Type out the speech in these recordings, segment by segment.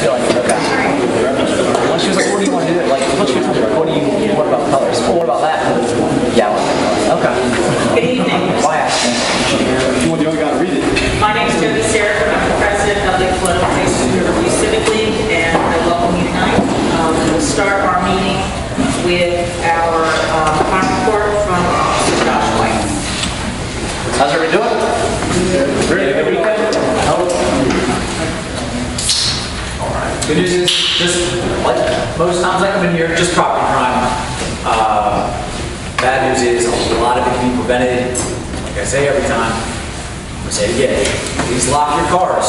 just feel like, okay. Well, she was like, what do you want to do? Like, what should we talk about? What about colors? Well, what about that? Yeah, I want that. Okay. Good evening. Why ask me? You only got to read it. My name is Debbie Sarah. I'm the president of the Colonial Riverview Civic League, and I welcome you tonight. We'll start our meeting with our crime report from Officer Josh White. How's everybody doing? Great. Good weekend? Good news is, just like most times I come in here, just property crime. Bad news is a lot of it can be prevented. Like I say every time, I'm gonna say it again, please lock your cars.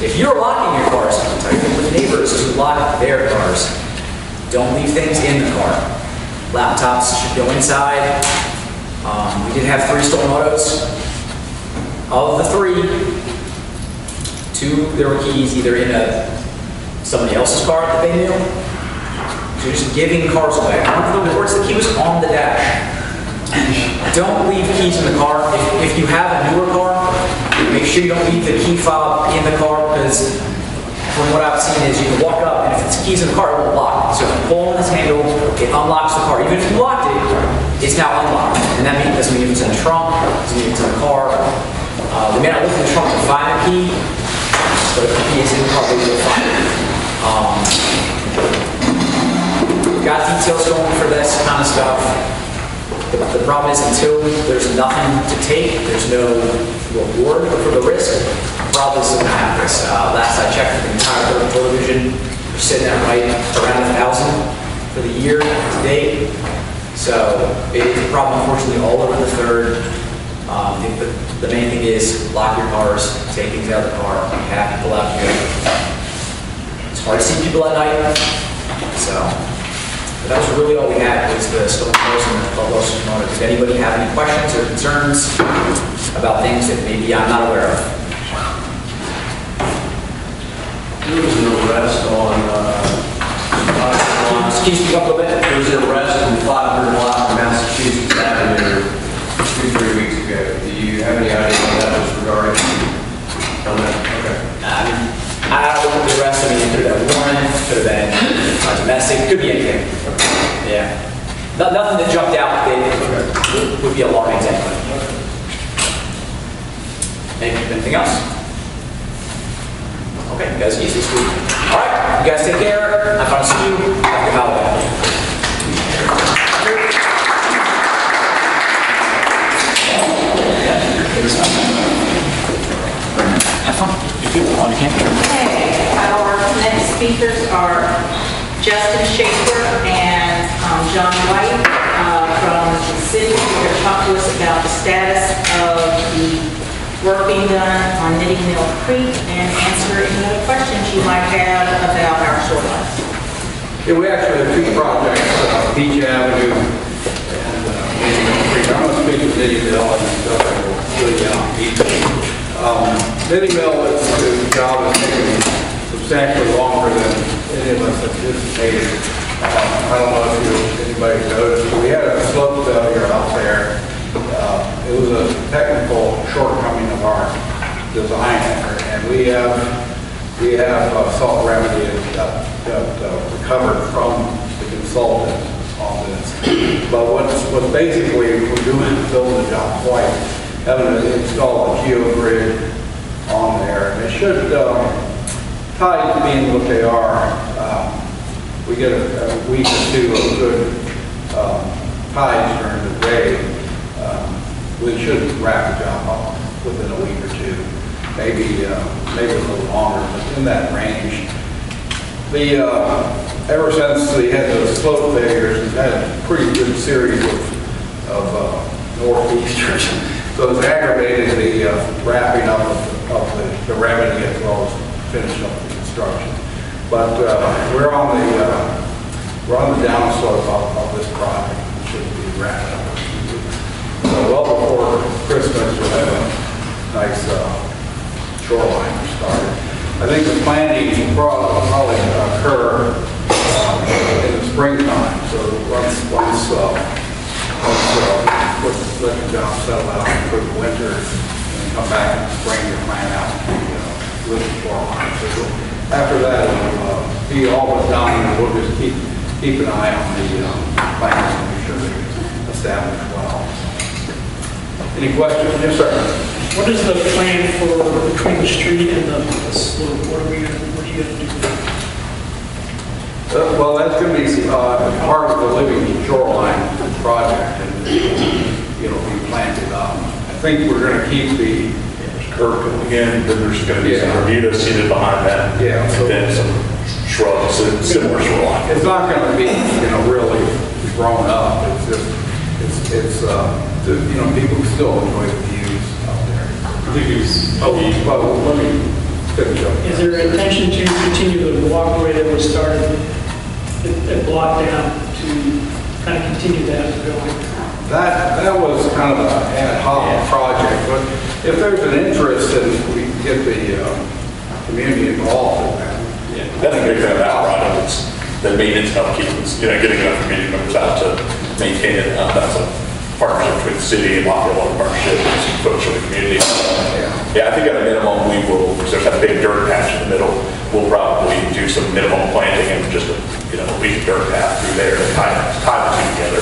If you're locking your cars, I'll tell you with the neighbors who lock their cars. Don't leave things in the car. Laptops should go inside. We did have 3 stolen autos. Of the 3, 2, there were keys either in somebody else's car that they knew. So just giving cars away. One of the reports, the key was on the dash. Don't leave keys in the car. If you have a newer car, make sure you don't leave the key fob in the car, because from what I've seen is you can walk up and if it's keys in the car, it won't lock. So if you pull on this handle, it unlocks the car. Even if you locked it, it's now unlocked. And that doesn't mean if it's in the trunk, doesn't mean it's in the car. They may not look in the trunk to find the key, but if the key is in the car, they will find it. We've got details going for this kind of stuff. The problem is until there's nothing to take, there's no reward for the risk, probably isn't going to have this. Last I checked, the entire television, we're sitting at right around 1,000 for the year to date. So it's a problem, unfortunately, all over the 3rd. The main thing is lock your cars, take things out of the car, have people out here. It's hard to see people at night, so that was really all we had was the stolen cars and the lost motor. Does anybody have any questions or concerns about things that maybe I'm not aware of? There was an arrest on Can you speak up a little bit? there was an arrest on 500 block of Massachusetts Avenue 2-3 weeks ago. Do you have any idea what that was regarding? Okay. I don't know what the arrest. I mean, it could have been a warrant, could have been domestic, could be anything. Yeah. Nothing that jumped out that would be alarming to anybody. Anything else? Okay, you guys use this week. All right, you guys take care. Have fun. See you. Have a good holiday. Have fun. You can. Okay, our next speakers are Justin Schaefer and John White from Civic. They're going to talk to us about the status of the work being done on Knitting Mill Creek and answer any other questions you might have about our shorelines. Yeah, we actually have 2 projects, Beach Avenue and Knitting Mill Creek. I'm going to speak to Knitting Mill and really down on Beach. Knitting Mill, the job is taking substantially longer than any of us anticipated. I don't know if anybody noticed, but we had a slope failure out there. It was a technical shortcoming of our design effort, and we have sought remedy that recovered from the consultant on this. But what's basically we're doing is building the job twice, having to install a geogrid on there, and it should tides being what they are. We get a week or 2 of good tides during the day. We should wrap the job up within a week or 2, maybe a little longer, but in that range. Ever since we had those slope failures, we've had a pretty good series of northeasters. So it's aggravated the wrapping up of the remedy as well as finishing up the construction. But we're on the downslope of this project. We should be wrapped up. So well before Christmas, we'll have a nice shoreline started. I think the planting will probably occur in the springtime. So once let the job settle out for the winter and come back in the spring to plan out the living shoreline. So after that, be all but done, and we'll just keep an eye on the plans and make sure they're established well. Any questions? Yes, sir. What is the plan for between the street and the slope? What are you going to do? Well, that's going to be part of the living shoreline project, and it'll be planted up. I think we're going to keep the curb again, then there's going to be some Bermuda seated behind that. Yeah. And then some shrubs, similar shoreline. It's not going to be, really grown up. It's just, people still enjoy the views out there. Well, let me finish up. Is there an intention to continue the walkway that was started at Block Down to kind of continue that going? That was kind of an ad hoc project, but if there's an interest, then we can get the community involved in that. Yeah, that's a big thing about Rhino. It's the maintenance and upkeep. It's, getting enough community members out to maintain it. That's a partnership between the city and Lockville, a partnership with some folks from the community. Yeah, I think at a minimum we will, because there's that big dirt patch in the middle, we'll probably do some minimum planting and just a leaf dirt path through there to tie the two together.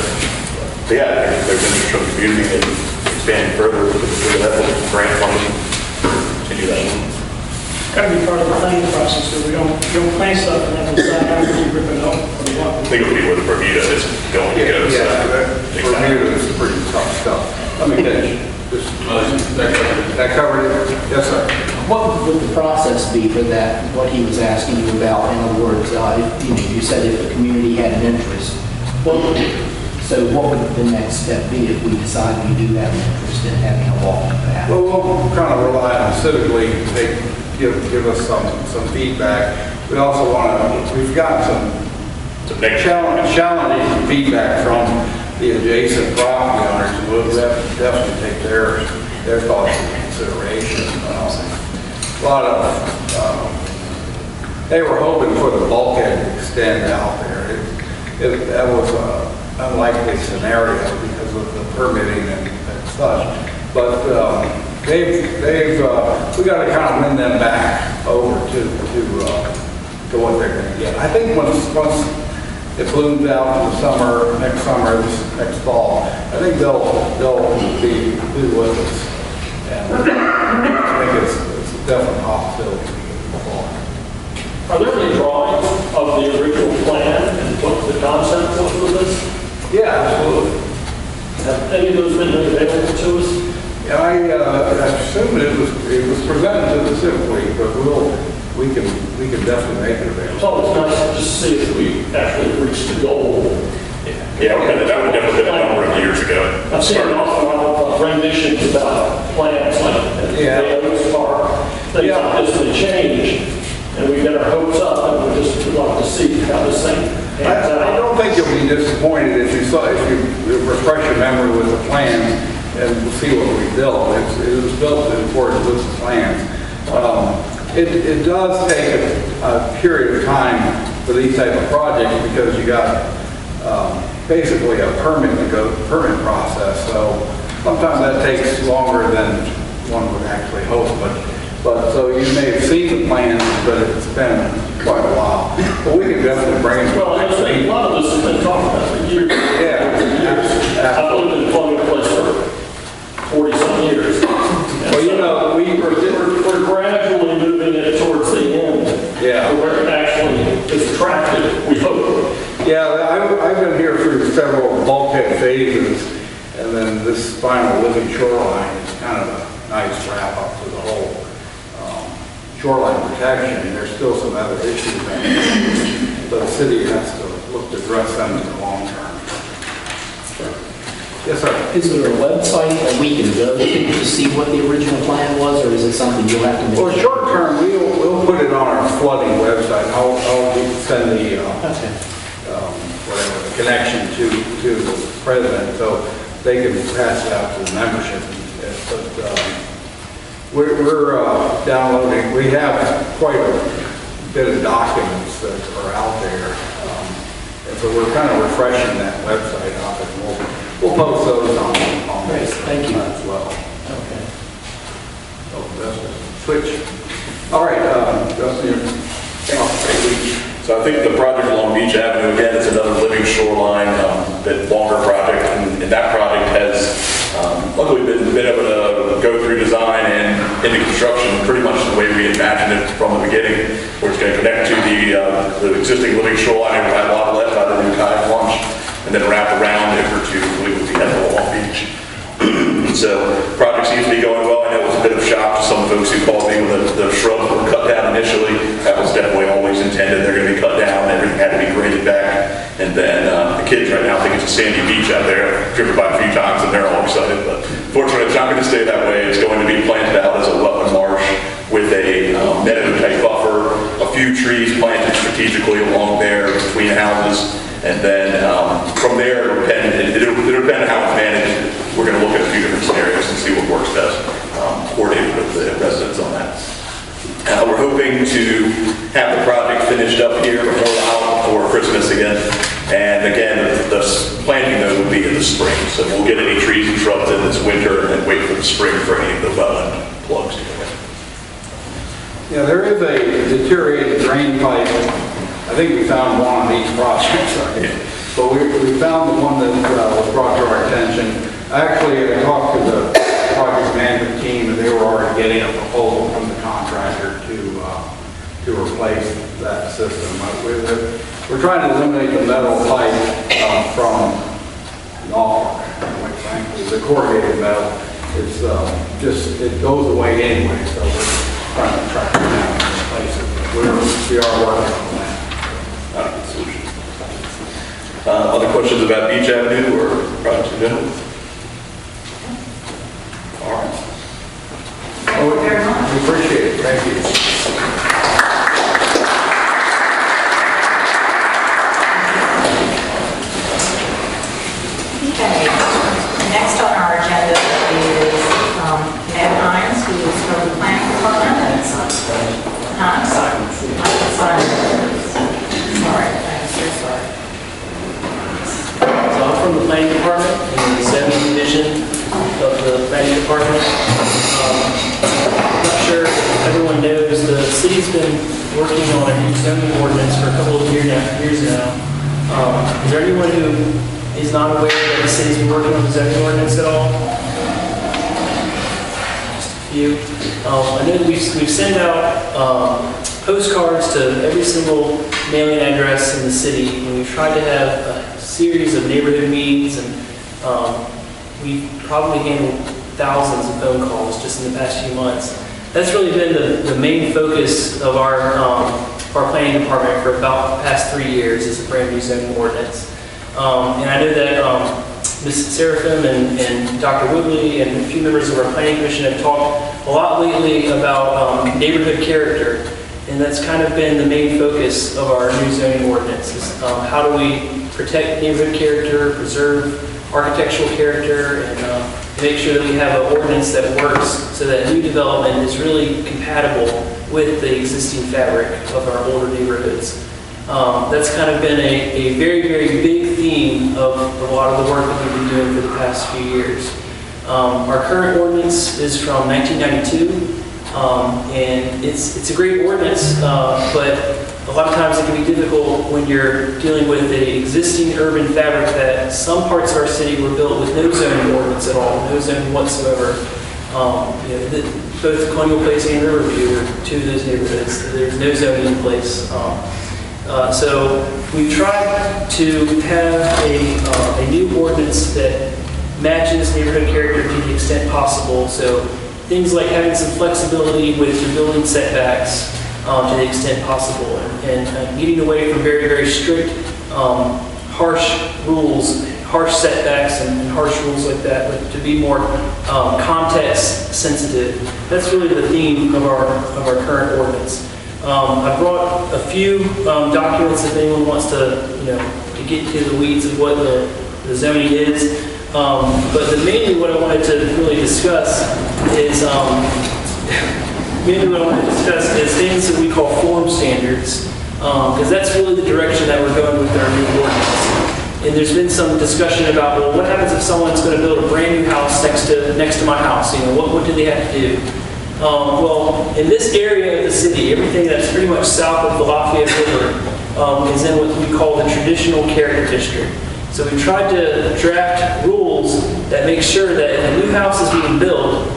So yeah, there's interest from the community and expanding further with the level of grant funding, continue that. It's got to be part of the planning process, so we don't plant stuff and then decide how to rip it up or what. I think it'll be where the Bermuda is going to go. Bermuda is pretty tough stuff. Let me finish. That covered it? Yes, sir. What would the process be for that, what he was asking you about? In other words, if you said if the community had an interest, so what would the next step be if we decide we do have an interest in having a walking path? Well, we'll kind of rely on Civic League to give us some feedback. We also we've got some challenging feedback from the adjacent property owners, and we'll definitely take their thoughts into consideration. A lot of, they were hoping for the bulkhead to extend out there. That was an unlikely scenario because of the permitting and such. But we got to kind of win them back over to what they're going to get. I think once it blooms out in the summer, next fall, I think they'll be with us. And I think it's a definite possibility. Are there any drawings of the original plan and what the concept was for this? Yeah, absolutely. Have any of those been made available to us? Yeah, I assume it was presented to the Civic League, but we can definitely make it available. It's always nice to just see if we actually reached the goal. Yeah, that would definitely been a number of years ago. I've seen an awful lot of renditions about plans like the Oaks Park. Things like this may change, and we get our hopes up, and we just would like to see how this thing pans out. I don't think you'll be disappointed if you refresh your memory with the plans and see what we built. It was built in accordance with the plans. It does take a period of time for these type of projects because you got basically a permit process. So sometimes that takes longer than one would actually hope. But so you may have seen the plans, but it's been quite a while. But we can definitely bring it. Well, a lot of this has been talked about for years. Yeah. I've lived in the Colonial place for 40-some years. Well, we're gradually moving it towards the end. Yeah. Where it actually is attractive, we hope. Yeah, I've been here through several bulkhead phases, and then this final living shoreline is kind of a nice wrap up to the whole shoreline protection. There's still some other issues that the city has to look to address them in the long term. Yes, sir. Is there a website that we can go to see what the original plan was, or is it something you'll have to make? Well, short term, we'll put it on our flooding website. I'll send the whatever the connection to the president, so they can pass it out to the membership. But we're downloading. We have quite a bit of documents that are out there, and so we're kind of refreshing that website up, and we'll post those on Great, thank you. as well. Okay. So that's a switch. All right, Justin. So I think the project along Beach Avenue, again, is another living shoreline, bit longer project, and that project has luckily been able to go through design and into construction pretty much the way we imagined it from the beginning, where it's going to connect to the existing living shoreline and have a lot left by the new kayak launch, and then wrap around it to the end of Long Beach. So the project seems to be going well. I know it was a bit of a shock to some folks who called me when the shrubs were cut down initially. That was definitely always intended. They're going to be cut down. Everything had to be graded back. And then the kids right now think it's a sandy beach out there. I've driven by a few times and they're all excited. But fortunately, it's not going to stay that way. It's going to be planted out as a wetland marsh with a meadow-type buffer, a few trees planted strategically along there between houses. And then from there, it'll depend on how it's managed. We're going to look at a few different scenarios and see what works best, coordinated with the residents on that. We're hoping to have the project finished up here before Christmas again. And again, the planting though will be in the spring. So we'll get any trees and shrubs in this winter and then wait for the spring for any of the wetland plugs to come in. Yeah, there is a deteriorated drain pipe. I think we found one on each project, right? But we found the one that was brought to our attention. Actually, I talked to the project management team, and they were already getting a proposal from the contractor to replace that system. We're trying to eliminate the metal pipe from Nov, quite frankly. The corrugated metal, it's it goes away anyway, so we're trying to track it down and replace it. We are working on that. Other questions about Beach Avenue or projects in general? All right. Thank you very much. We appreciate it. Thank you. Okay. Next on our agenda is Ed Hines, who is from the planning department. Huh? Sorry. I'm so sorry. So I'm from the planning department, in the zoning division of the planning department. I'm not sure if everyone knows, the city's been working on a new zoning ordinance for a couple of years now. Is there anyone who is not aware that the city's been working on the zoning ordinance at all? Just a few. I know that we've sent out postcards to every single mailing address in the city, and we've tried to have a series of neighborhood meetings, and we've probably handled thousands of phone calls just in the past few months. That's really been the main focus of our planning department for about the past 3 years, is a brand new zoning ordinance. And I know that Ms. Seraphim and Dr. Woodley and a few members of our planning commission have talked a lot lately about neighborhood character. And that's kind of been the main focus of our new zoning ordinance, is how do we protect neighborhood character, preserve architectural character, and make sure that we have an ordinance that works so that new development is really compatible with the existing fabric of our older neighborhoods. That's kind of been a very, very big theme of a lot of the work that we've been doing for the past few years. Our current ordinance is from 1992. And it's a great ordinance, but a lot of times it can be difficult when you're dealing with the existing urban fabric that some parts of our city were built with no zoning ordinance at all, no zoning whatsoever. Both Colonial Place and Riverview are two of those neighborhoods. There's no zoning in place. So we've tried to have a new ordinance that matches neighborhood character to the extent possible. So things like having some flexibility with your building setbacks to the extent possible, and getting away from very, very strict, harsh rules, harsh setbacks and harsh rules like that, but to be more context sensitive. That's really the theme of our current ordinance. I brought a few documents if anyone wants to get into the weeds of what the zoning is. But mainly what I wanted to really discuss is things that we call form standards, because that's really the direction that we're going with our new ordinance. And there's been some discussion about, well, what happens if someone's going to build a brand new house next to my house? What do they have to do? Well, in this area of the city, everything that's pretty much south of the Lafayette River is in what we call the traditional character district. So we tried to draft rules that make sure that if a new house is being built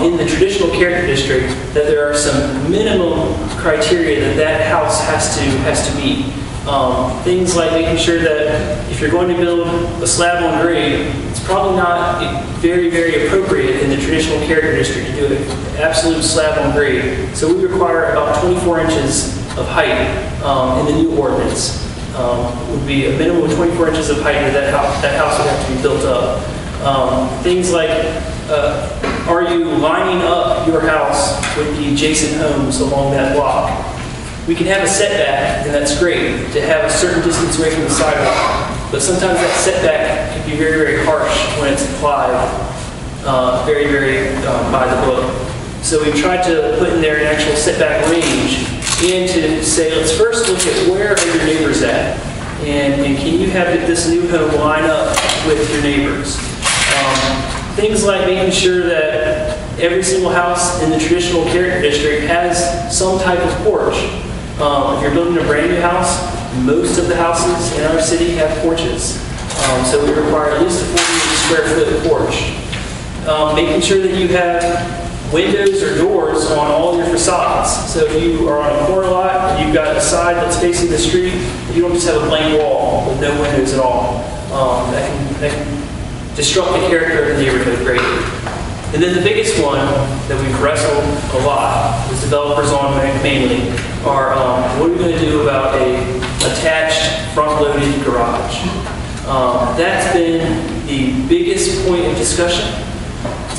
in the traditional character district, that there are some minimum criteria that that house has to meet. Things like making sure that if you're going to build a slab on grade, it's probably not very, very appropriate in the traditional character district to do an absolute slab on grade. So we require about 24 inches of height in the new ordinance. Would be a minimum of 24 inches of height that house would have to be built up. Things like, are you lining up your house with the adjacent homes along that block? We can have a setback, and that's great, to have a certain distance away from the sidewalk. But sometimes that setback can be very, very harsh when it's applied very, very by the book. So we've tried to put in there an actual setback range and to say, let's first look at where are your neighbors at? And can you have this new home line up with your neighbors? Things like making sure that every single house in the traditional character district has some type of porch. If you're building a brand new house, most of the houses in our city have porches. So we require at least a 40 square foot porch. Making sure that you have windows or doors on all your facades. So if you are on a corner lot, you've got a side that's facing the street, you don't just have a blank wall with no windows at all. That can disrupt the character of the neighborhood greatly. And then the biggest one that we've wrestled a lot with developers on mainly are what are we going to do about a attached front-loaded garage? That's been the biggest point of discussion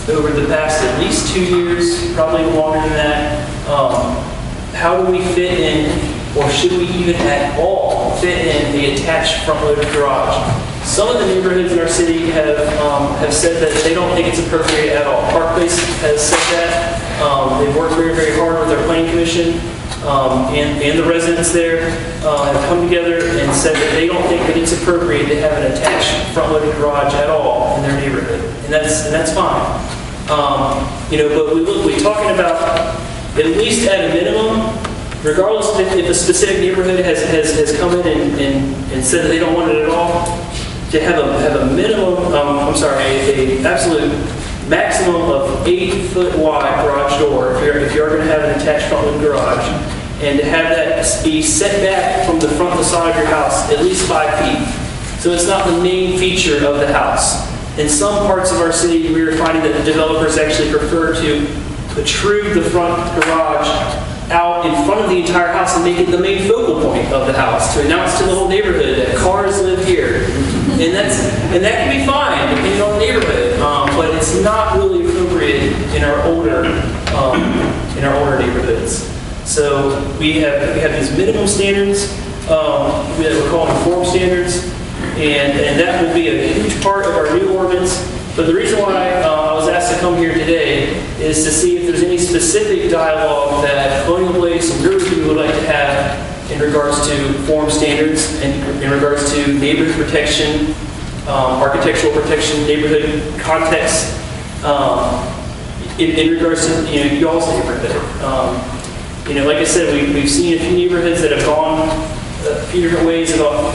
over the past at least 2 years, probably longer than that. How do we fit in, or should we even at all fit in the attached front-loaded garage? Some of the neighborhoods in our city have said that they don't think it's appropriate at all. Park Place has said that. They've worked very, very hard with their planning commission, and the residents there have come together and said that they don't think that it's appropriate to have an attached front-loaded garage at all in their neighborhood, and that's fine. But we're talking about at least at a minimum, regardless if a specific neighborhood has come in and said that they don't want it at all, to have a minimum, a absolute maximum of 8 foot wide garage door if you're going to have an attached front-loaded garage, and to have that be set back from the front of the side of your house at least 5 feet. So it's not the main feature of the house. In some parts of our city, we are finding that developers actually prefer to protrude the front garage out in front of the entire house and make it the main focal point of the house to announce to the whole neighborhood that cars live here. And that can be fine depending on the neighborhood, but it's not really appropriate in our older neighborhoods. So we have these minimum standards that we're calling form standards, and that will be a huge part of our new ordinance. But the reason why I was asked to come here today is to see if there's any specific dialogue that Colonial Place and Riverview would like to have in regards to form standards and in regards to neighborhood protection, architectural protection, neighborhood context, in regards to y'all's neighborhood. Like I said, we've seen a few neighborhoods that have gone a few different ways about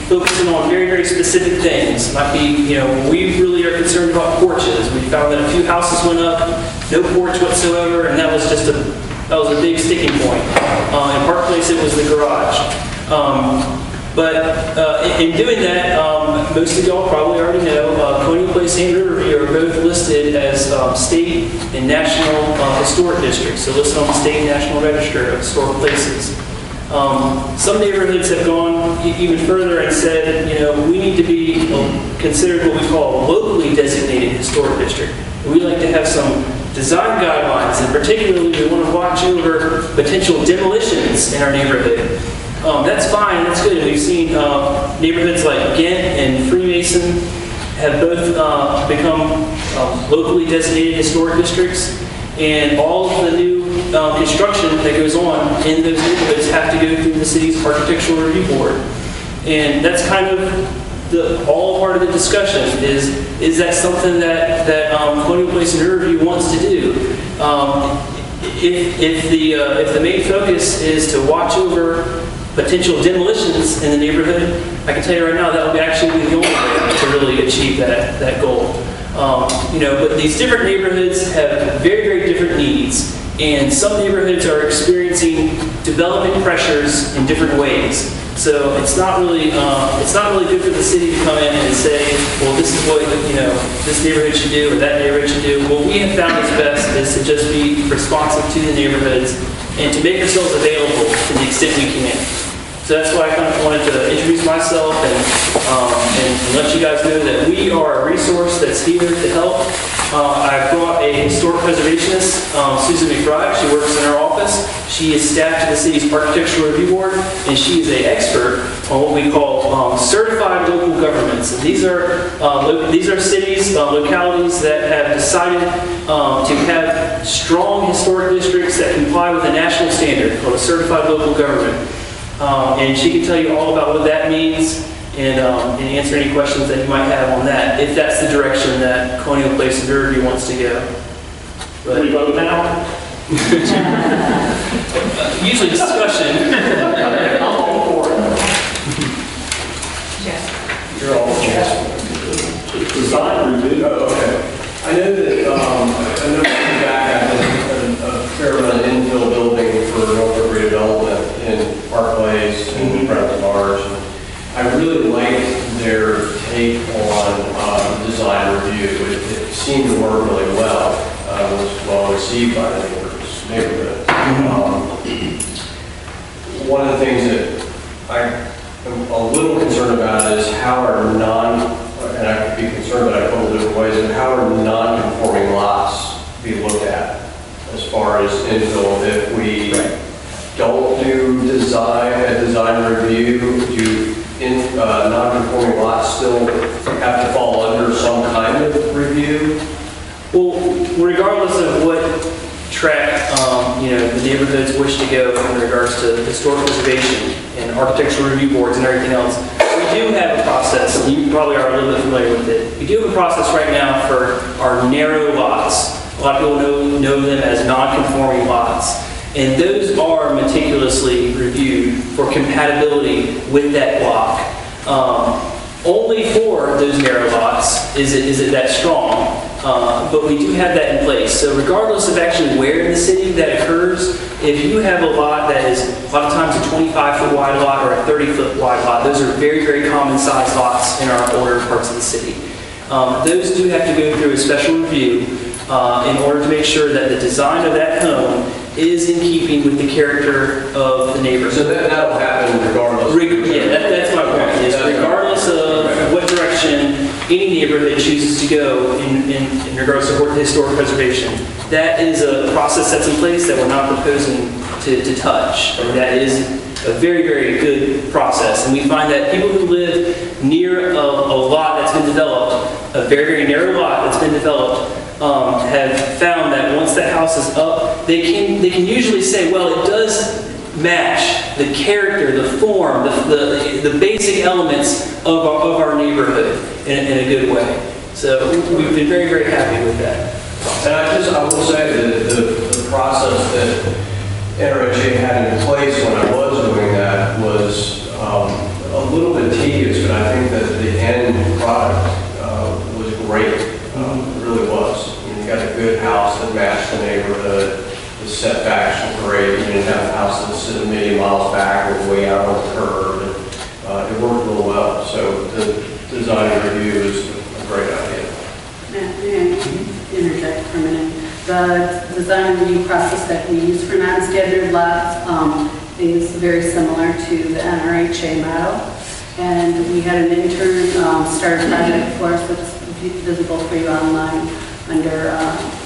focusing on very, very specific things. Might be, we really are concerned about porches. We found that a few houses went up, no porch whatsoever, and that was a big sticking point. In Park Place, it was the garage. But in doing that, most of y'all probably already know, Colonial Place and Riverview are both listed as state and national historic districts, so listed on the state and national register of historic places. Some neighborhoods have gone even further and said, we need to be considered what we call a locally designated historic district. We like to have some design guidelines, and particularly we want to watch over potential demolitions in our neighborhood. That's fine, that's good. We've seen neighborhoods like Ghent and Freemason have both become locally designated historic districts, and all of the new construction that goes on in those neighborhoods have to go through the city's architectural review board. And that's kind of all part of the discussion is that something that Colonial Place and Riverview wants to do? If the main focus is to watch over potential demolitions in the neighborhood, I can tell you right now that would actually be the only way to really achieve that goal. But these different neighborhoods have very, very different needs, and some neighborhoods are experiencing development pressures in different ways. So it's not really good for the city to come in and say, well, this is what this neighborhood should do or that neighborhood should do. What we have found is best is to just be responsive to the neighborhoods and to make ourselves available to the extent we can. So that's why I kind of wanted to introduce myself and let you guys know that we are a resource that's here to help. I brought a historic preservationist, Susan McBride. She works in our office. She is staffed to the city's Architectural Review Board, and she is an expert on what we call certified local governments. And these are cities, localities that have decided to have strong historic districts that comply with a national standard called a certified local government. And she can tell you all about what that means and answer any questions that you might have on that, if that's the direction that Colonial Place and Riverview wants to go. But We vote now? usually discussion. I'm all for it. Yes. You're all for it. Design review. Oh, okay. I know that, back a fair amount of infill building for Norfolk redevelopment in Park Place and front of the bars. I really liked their take on design review. It seemed to work really well. It was well received by the neighborhood. One of the things that I am a little concerned about is how are and I could be concerned about it a couple different ways, but how are non-conforming lots be looked at as far as infill? If we don't do a design review, do non-conforming lots still have to fall under some kind of review? Well, regardless of what track the neighborhoods wish to go in regards to historic preservation and architectural review boards and everything else, we do have a process, and you probably are a little bit familiar with it. We do have a process right now for our narrow lots. A lot of people know them as non-conforming lots. And those are meticulously reviewed for compatibility with that block. Only for those narrow lots is it that strong. But we do have that in place. So regardless of actually where in the city that occurs, if you have a lot that is a lot of times a 25-foot wide lot or a 30-foot wide lot, those are very, very common sized lots in our older parts of the city. Those do have to go through a special review in order to make sure that the design of that home is in keeping with the character of the neighborhood. So that'll happen regardless? That's my point. Is regardless of what direction any neighborhood chooses to go in regards to historic preservation, that is a process that's in place that we're not proposing to touch. And that is a very, very good process. And we find that people who live near a lot that's been developed, a very, very narrow lot that's been developed, have found that once that house is up, they can usually say, well, it does match the character, the form, the basic elements of our neighborhood in a good way. So we've been very, very happy with that. And I will say that the process that NRHA had in place when I was doing that was a little bit tedious, but I think that the end product was great. It really was. You got a good house that matched the neighborhood. The setbacks were great. You didn't have a house that's a million miles back or way out on the curb. And, it worked real well. So the design review is a great idea. Interject for a minute. The design review process that we use for non-standard lots is very similar to the NRHA model. And we had an intern start a project for us that's visible for you online under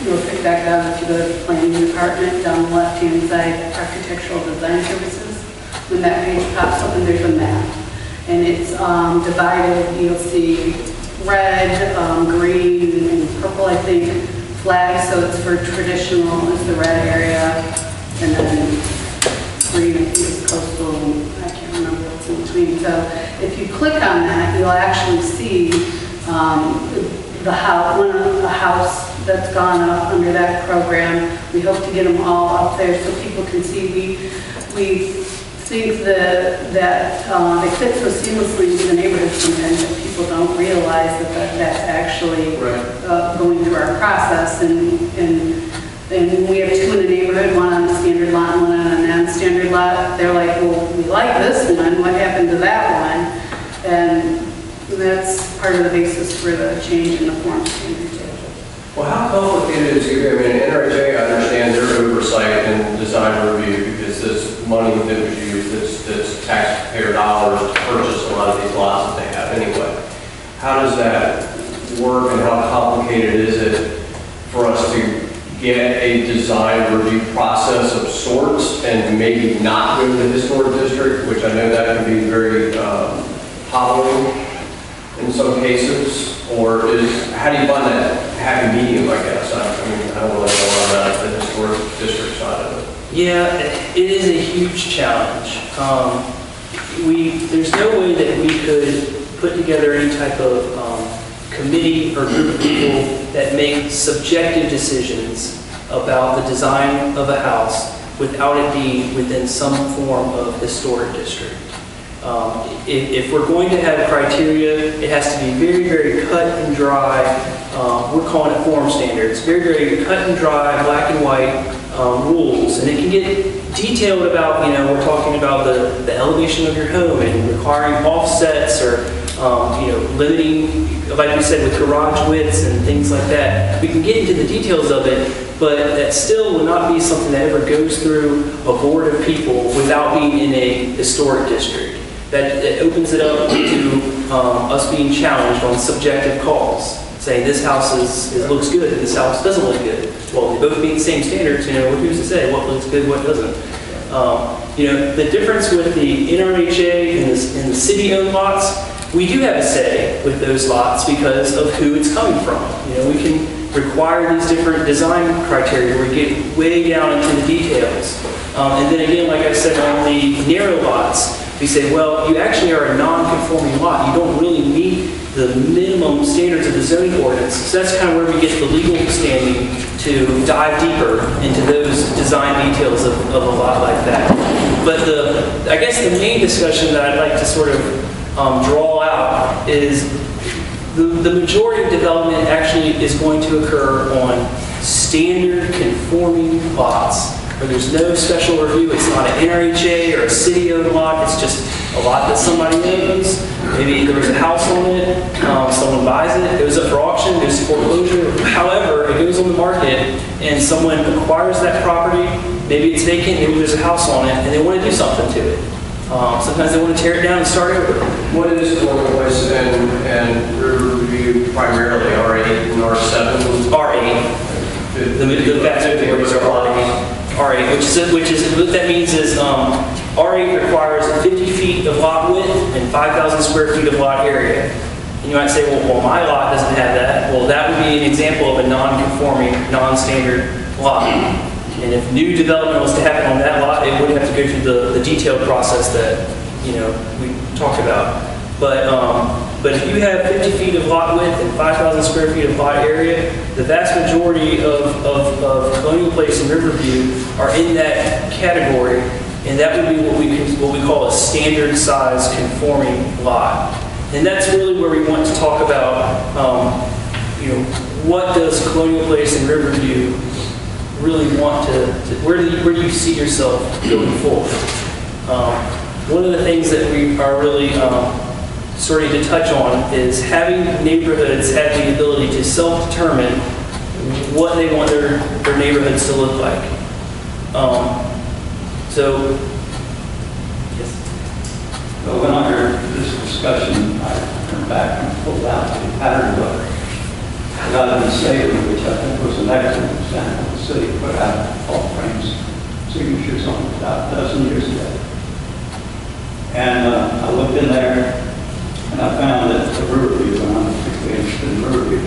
Norfolk.gov. If you go to the planning department, down the left-hand side, architectural design services. When that page pops up, and there's a map. And it's divided, you'll see red, green, and purple, I think, flags. So it's for traditional is the red area, and then green, I think, is coastal, and I can't remember what's in between. So if you click on that, you'll actually see the house that's gone up under that program. We hope to get them all up there so people can see. We think that they fit so seamlessly into the neighborhood sometimes that people don't realize that that's actually going through our process. And we have two in the neighborhood, one on a standard lot and one on a non-standard lot. They're like, well, we like this one, what happened to that one? And that's part of the basis for the change in the form standard table. Well, how complicated is it? I mean, NRHA, I understand their oversight and design review because this money that was used, that's taxpayer dollars to purchase a lot of these lots that they have anyway. How does that work and how complicated is it for us to get a design review process of sorts and maybe not go to the historic district, which I know that can be very hollowing in some cases, or how do you find that happy medium, I guess? I mean, I don't really know about the historic district side of it. Yeah, it is a huge challenge. There's no way that we could put together any type of committee or group of people that make subjective decisions about the design of a house without it being within some form of historic district. If we're going to have criteria, it has to be very, very cut and dry. We're calling it form standards. Very, very cut and dry, black and white rules. And it can get detailed about, we're talking about the elevation of your home and requiring offsets or, limiting, like we said, with garage widths and things like that. We can get into the details of it, but that still will not be something that ever goes through a board of people without being in a historic district. That opens it up to us being challenged on subjective calls, saying this house looks good, this house doesn't look good. Well, they both meet the same standards, who's to say what looks good, what doesn't? The difference with the NRHA and the city-owned lots, we do have a say with those lots because of who it's coming from. We can require these different design criteria where we get way down into the details. And then again, like I said, on the narrow lots, we say, well, you actually are a non-conforming lot. You don't really meet the minimum standards of the zoning ordinance. So that's kind of where we get the legal standing to dive deeper into those design details of a lot like that. But I guess the main discussion that I'd like to sort of draw out is the majority of development actually is going to occur on standard conforming lots, where there's no special review. It's not an NRHA or a city-owned lot. It's just a lot that somebody owns. Maybe there was a house on it. Someone buys it. It goes up for auction. There's foreclosure. However, it goes on the market, and someone acquires that property. Maybe it's vacant. Maybe there's a house on it, and they want to do something to it. Sometimes they want to tear it down and start over. What is Colonial Place and Riverview primarily? R8 and R7? R8. The vast majorities are R8. R8, which is what that means is R8 requires 50 feet of lot width and 5,000 square feet of lot area. And you might say, well, my lot doesn't have that. Well, that would be an example of a non-conforming, non-standard lot. And if new development was to happen on that lot, it would have to go through the detailed process that we talked about. But if you have 50 feet of lot width and 5,000 square feet of lot area, the vast majority of Colonial Place and Riverview are in that category, and that would be what we call a standard size conforming lot. And that's really where we want to talk about, what does Colonial Place and Riverview really want to where do you see yourself going forward? One of the things that we are really starting to touch on is having neighborhoods have the ability to self-determine what they want their neighborhoods to look like. Yes. Well, when I heard this discussion, I turned back and pulled out the pattern book out of the state, which I think was an excellent example. The city put out all frames signatures on it about a dozen years ago. And I looked in there and I found that the Riverview, and I'm particularly interested in Riverview,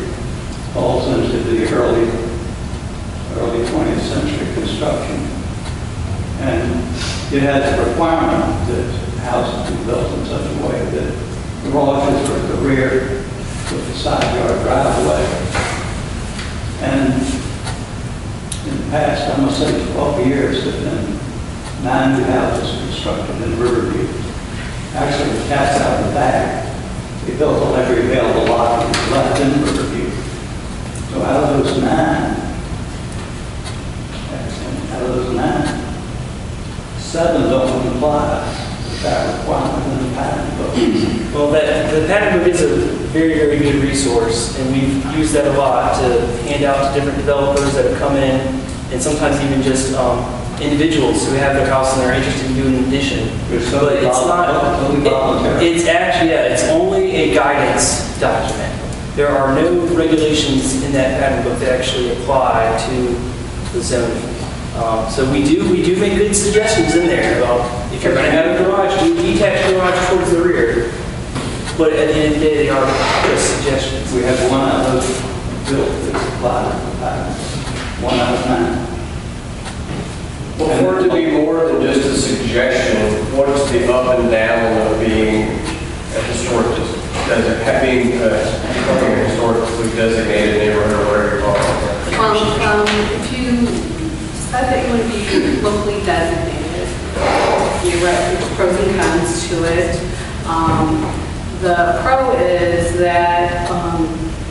falls into the early 20th century construction. And it has a requirement that houses be built in such a way that garages are at the rear with the side yard driveway. And going to say 12 years, there's been 9 new houses constructed in Riverview. Actually, the cat's out of the bag. They built on every available lot that was left in Riverview. So out of those 9, 7 don't comply with that requirement in the patent book. Well, the patent book is a very, very good resource, and we've used that a lot to hand out to different developers that have come in, and sometimes even just individuals who have their house and are interested in doing an addition. But it's not, it's actually, yeah, it's only a guidance document. There are no regulations in that patent book that actually apply to the zoning. So we do make good suggestions in there about if you're going to have a garage, do a detached garage towards the rear. But at the end of the day, they are just suggestions. We have 1 out of those built that's applied to the patent. 1 out of 9. Well, for it to be more than just a suggestion, what is the up and down of being a historic, becoming a historically designated neighborhood or whatever you're talking about? If you decide that you want to be locally designated, you're right, there's pros and cons to it. The pro is that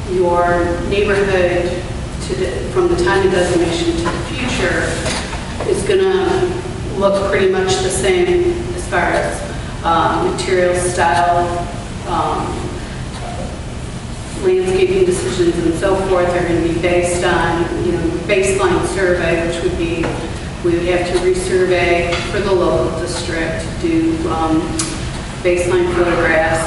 your neighborhood from the time of designation to the future is going to look pretty much the same as far as material style, landscaping decisions and so forth are going to be based on, baseline survey, which would be, we would have to resurvey for the local district, do baseline photographs.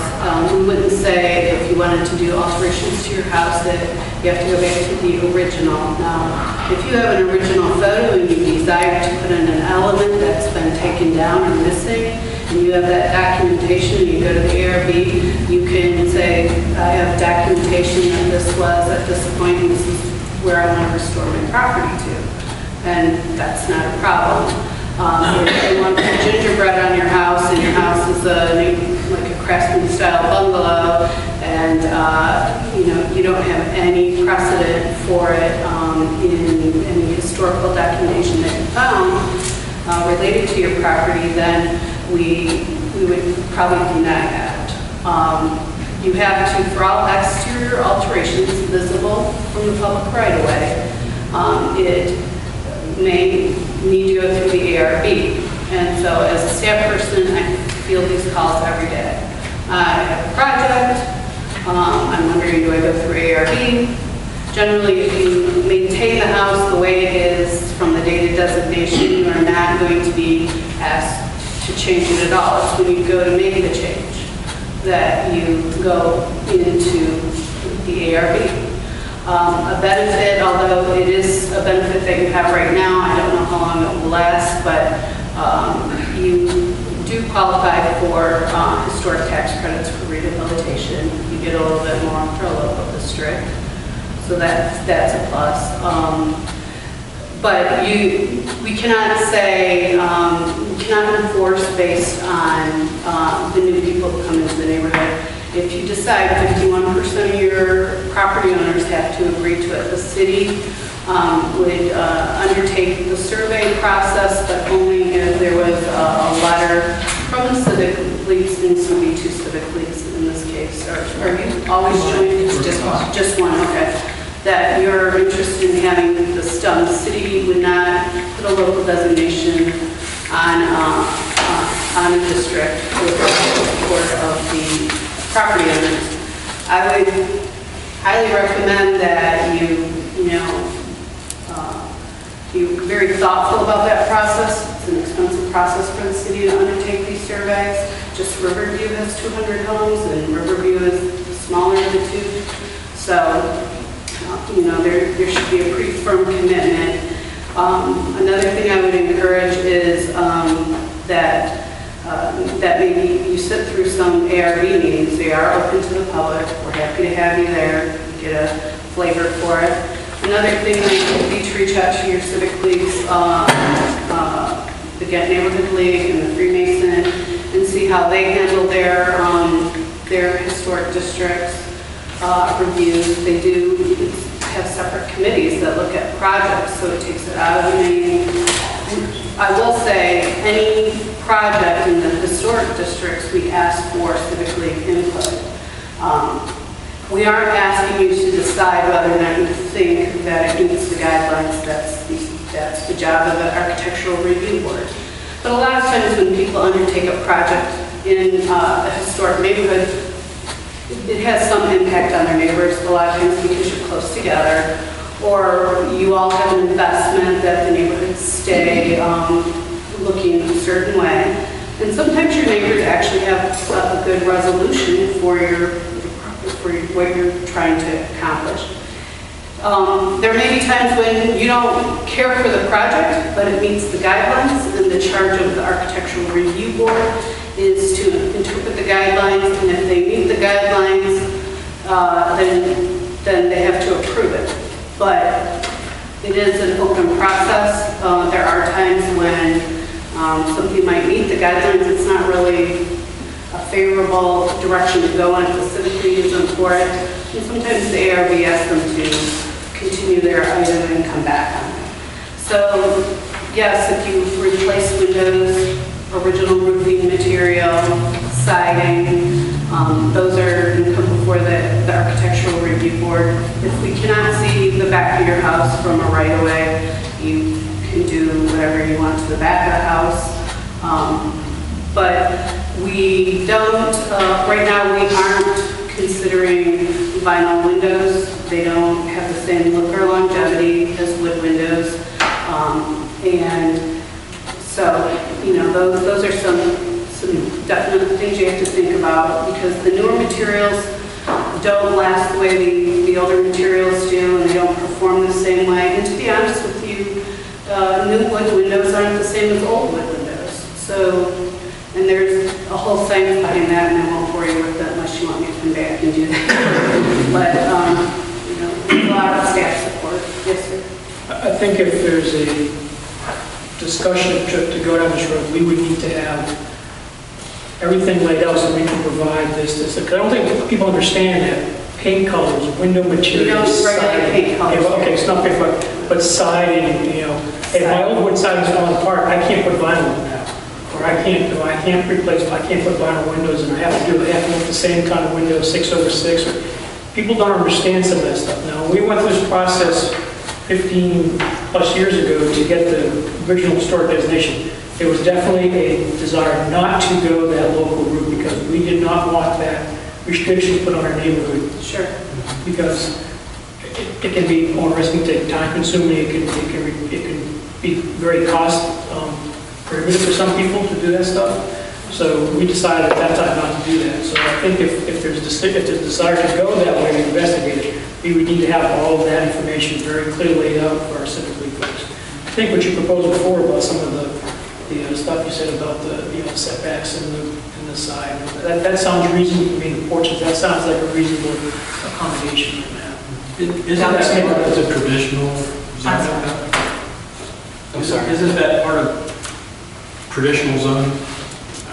We wouldn't say if you wanted to do alterations to your house that you have to go back to the original. Now, if you have an original photo and you desire to put in an element that's been taken down or missing, and you have that documentation, and you go to the ARB, you can say, I have documentation that this was at this point, and this is where I want to restore my property to. And that's not a problem. If you want to put gingerbread on your house, and your house is like a craftsman style bungalow, and you don't have any precedent for it in any historical documentation that you found related to your property, then we would probably deny that. You have to, for all exterior alterations visible from the public right of way, it may need to go through the ARB. And so as a staff person, I field these calls every day. I have a project, I'm wondering, do I go through ARB? Generally, if you maintain the house the way it is from the date of designation, you are not going to be asked to change it at all. It's when you go to make the change that you go into the ARB. A benefit, although it is a benefit that you have right now, I don't know how long it will last, but you do qualify for historic tax credits for rehabilitation. You get a little bit more for a local district, so that's a plus. But we cannot say, we cannot enforce based on the new people who come into the neighborhood. If you decide 51% of your property owners have to agree to it, the city would undertake the survey process, but only if there was a letter from the Civic Leagues, and this would be 2 Civic Leagues in this case. Are you always joining? Just one. Just one, okay. That you're interested in having this done. The city would not put a local designation on a district without the support of the property owners. I would highly recommend that you're very thoughtful about that process. It's an expensive process for the city to undertake these surveys. Just Riverview has 200 homes, and Riverview is the smaller of the two. So, there should be a pretty firm commitment. Another thing I would encourage is that maybe you sit through some ARB meetings. They are open to the public. We're happy to have you there, get a flavor for it. Another thing would be to reach out to your Civic Leagues, the Get Neighborhood League and the Freemason, and see how they handle their historic districts reviews. They do have separate committees that look at projects, so it takes it out of the main. I will say, any project in the historic districts, we ask for Civic League input. We aren't asking you to decide whether or not you think that it meets the guidelines. That's the job of the Architectural Review Board. But a lot of times when people undertake a project in a historic neighborhood, it has some impact on their neighbors, a lot of times because you're close together, or you all have an investment that the neighborhoods stay looking a certain way. And sometimes your neighbors actually have a good resolution for what you're trying to accomplish. There may be times when you don't care for the project, but it meets the guidelines, and the charge of the Architectural Review Board is to interpret the guidelines, and if they meet the guidelines, then they have to approve it. But it is an open process. There are times when something might meet the guidelines. It's not really a favorable direction to go in if the Civic League isn't for it. And sometimes the ARB asks them to continue their item and come back on it. So yes, if you replace windows, original roofing material, siding, those are come before the Architectural Review Board. If we cannot see the back of your house from a right-of-way, you can do whatever you want to the back of the house. But we don't, right now we aren't considering vinyl windows. They don't have the same look or longevity as wood windows. And so, you know, those are some definite things you have to think about, because the newer materials don't last the way the older materials do, and they don't perform the same way. And to be honest with you, new wood windows aren't the same as old wood windows. So, and there's a whole science behind that, and I won't bore you with that unless you want me to come back and do that. But, you know, a lot of staff support. Yes, sir. I think if there's a discussion trip to go down this road, we would need to have everything laid out so we can provide this. Because I don't think people understand that paint colors, window materials, we don't regulate paint colors. Okay, it's not paint color, but siding, you know. If my old wood siding's falling apart, I can't put vinyl in now. Or I can't put vinyl windows, and I have to look the same kind of window, 6/6. People don't understand some of that stuff. Now, we went through this process 15 plus years ago to get the original historic designation. There was definitely a desire not to go that local route because we did not want that restriction put on our neighborhood. Sure. Because it can be onerous, it can take time consuming, it can be very cost prohibitive for some people to do that stuff. So we decided at that time not to do that. So I think if there's a desire to go that way and investigate it, we would need to have all of that information very clearly laid out for our Civic League folks. I think what you proposed before about some of the stuff you said about the setbacks and the side, that sounds reasonable to me. The porches, that sounds like a reasonable accommodation for that. Isn't that part of the traditional zone? I'm sorry. Isn't that part of traditional zone?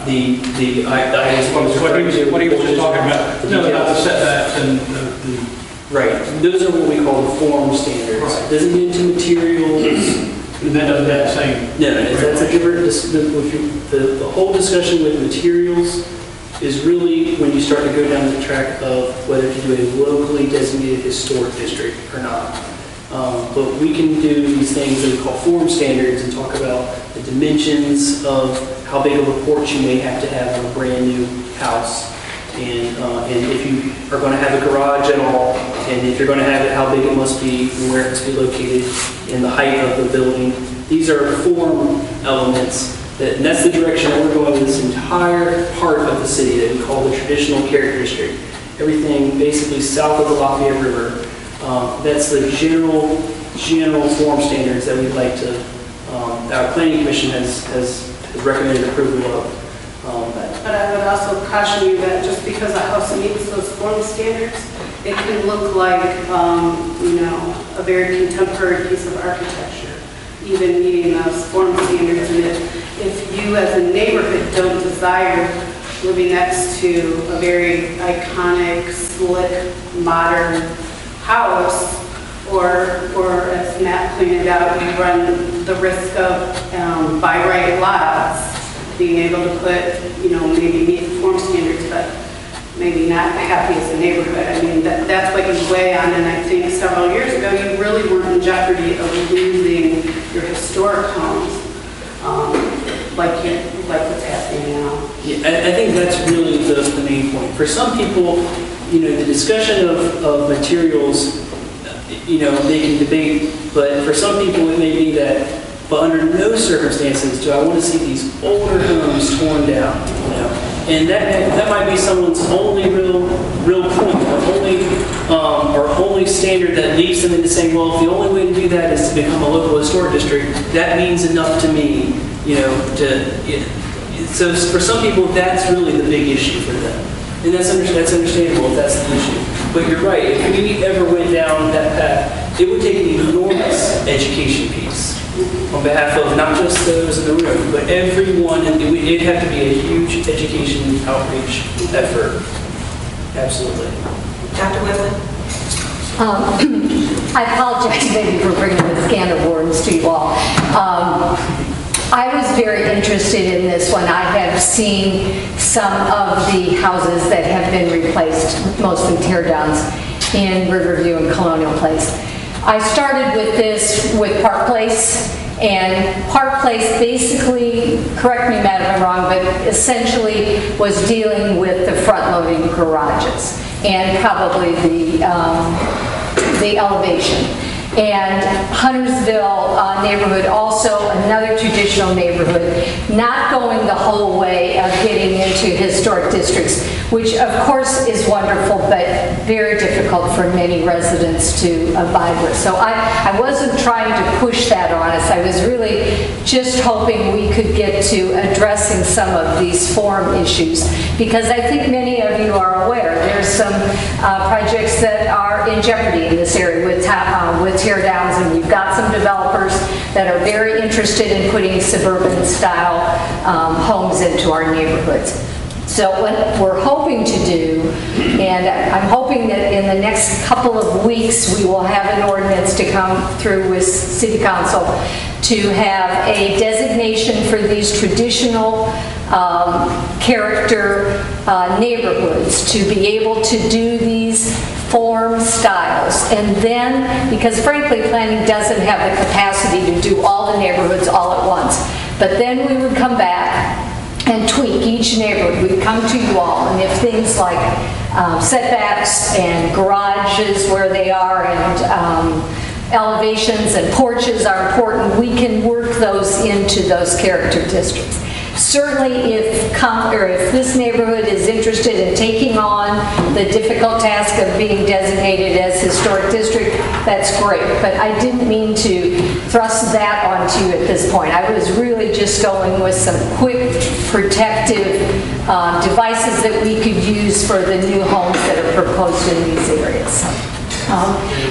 What he was just talking about. No, about the setbacks and the right. Those are what we call the form standards. Right. Doesn't get into materials. That doesn't have the same. No, that's a different. The whole discussion with materials is really when you start to go down the track of whether to do a locally designated historic district or not. But we can do these things that we call form standards and talk about the dimensions of how big of a porch you may have to have on a brand new house. And if you are going to have a garage at all, and if you're going to have it, how big it must be, and where it must be located, and the height of the building. These are form elements, and that's the direction that we're going with this entire part of the city that we call the traditional character district. Everything basically south of the Lafayette River. That's the general form standards that we'd like to, our planning commission has recommended approval of. But I would also caution you that just because a house meets those form standards, it can look like, you know, a very contemporary piece of architecture, even meeting those form standards. And if you as a neighborhood don't desire living next to a very iconic, slick, modern house, or as Matt pointed out, you run the risk of by right lots being able to put, maybe meet the form standards, but maybe not happy as a neighborhood. I mean, that's what you weigh on, and I think several years ago, you really weren't in jeopardy of losing your historic homes, like what's happening now. Yeah, I think that's really the main point. For some people, the discussion of materials, they can debate, but for some people it may be that, but under no circumstances do I want to see these older homes torn down, And that might be someone's only real point, or only standard that leads them into saying, well, if the only way to do that is to become a local historic district, that means enough to me, So for some people, that's really the big issue for them. And that's understandable if that's the issue. But you're right, if we ever went down that path, it would take an enormous education piece on behalf of not just those in the room, but everyone. And it'd have to be a huge education outreach effort. Absolutely. Dr. Whitley? I apologize maybe for bringing the can of worms to you all. I was very interested in this one. I have seen some of the houses that have been replaced, mostly tear downs, in Riverview and Colonial Place. I started with this with Park Place, and Park Place basically, correct me Matt if I'm wrong, but essentially was dealing with the front-loading garages and probably the elevation. And Huntersville neighborhood, also another traditional neighborhood, not going the whole way of getting into historic districts, which of course is wonderful, but very difficult for many residents to abide with. So I wasn't trying to push that on us. I was really just hoping we could get to addressing some of these form issues, because I think many of you are aware there's some projects that are in jeopardy in this area with tear downs, and we've got some developers that are very interested in putting suburban style homes into our neighborhoods. So what we're hoping to do, and I'm hoping that in the next couple of weeks we will have an ordinance to come through with City Council to have a designation for these traditional character neighborhoods to be able to do these form styles. And then, because frankly planning doesn't have the capacity to do all the neighborhoods all at once, but then we would come back and tweak each neighborhood. We'd come to you all, and if things like setbacks and garages where they are and elevations and porches are important, we can work those into those character districts. Certainly if this neighborhood is interested in taking on the difficult task of being designated as historic district, that's great. But I didn't mean to thrust that onto you at this point. I was really just going with some quick protective devices that we could use for the new homes that are proposed in these areas.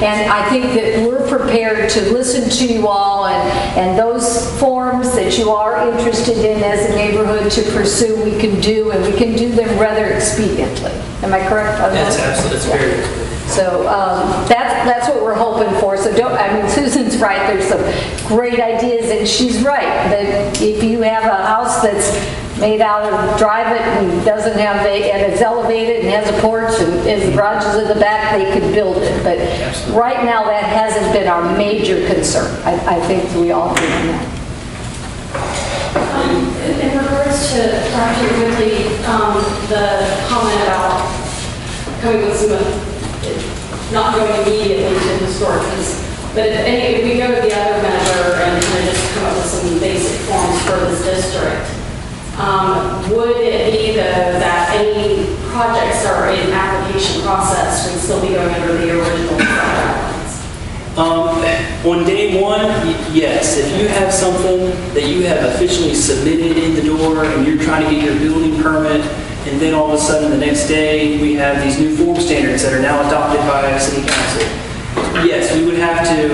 And I think that we're prepared to listen to you all, and those forms that you are interested in as a neighborhood to pursue, we can do, and we can do them rather expediently. Am I correct on that? That's absolutely, that's very good. So that's what we're hoping for. So Susan's right, there's some great ideas, and she's right, that if you have a house that's made out of drive-it and doesn't have and it's elevated and has a porch and the garage is in the back, they could build it. But right now that hasn't been our major concern. I think we all agree on that. In regards to Dr. Whitley, the comment about coming with some, not going immediately to historicals, but if we go to the other measure and kind of just come up with some basic forms for this district, would it be though that any projects that are in application process would still be going under the original guidelines? On day one, yes. If you have something that you have officially submitted in the door and you're trying to get your building permit, and then all of a sudden the next day we have these new form standards that are now adopted by City Council, yes, we would have to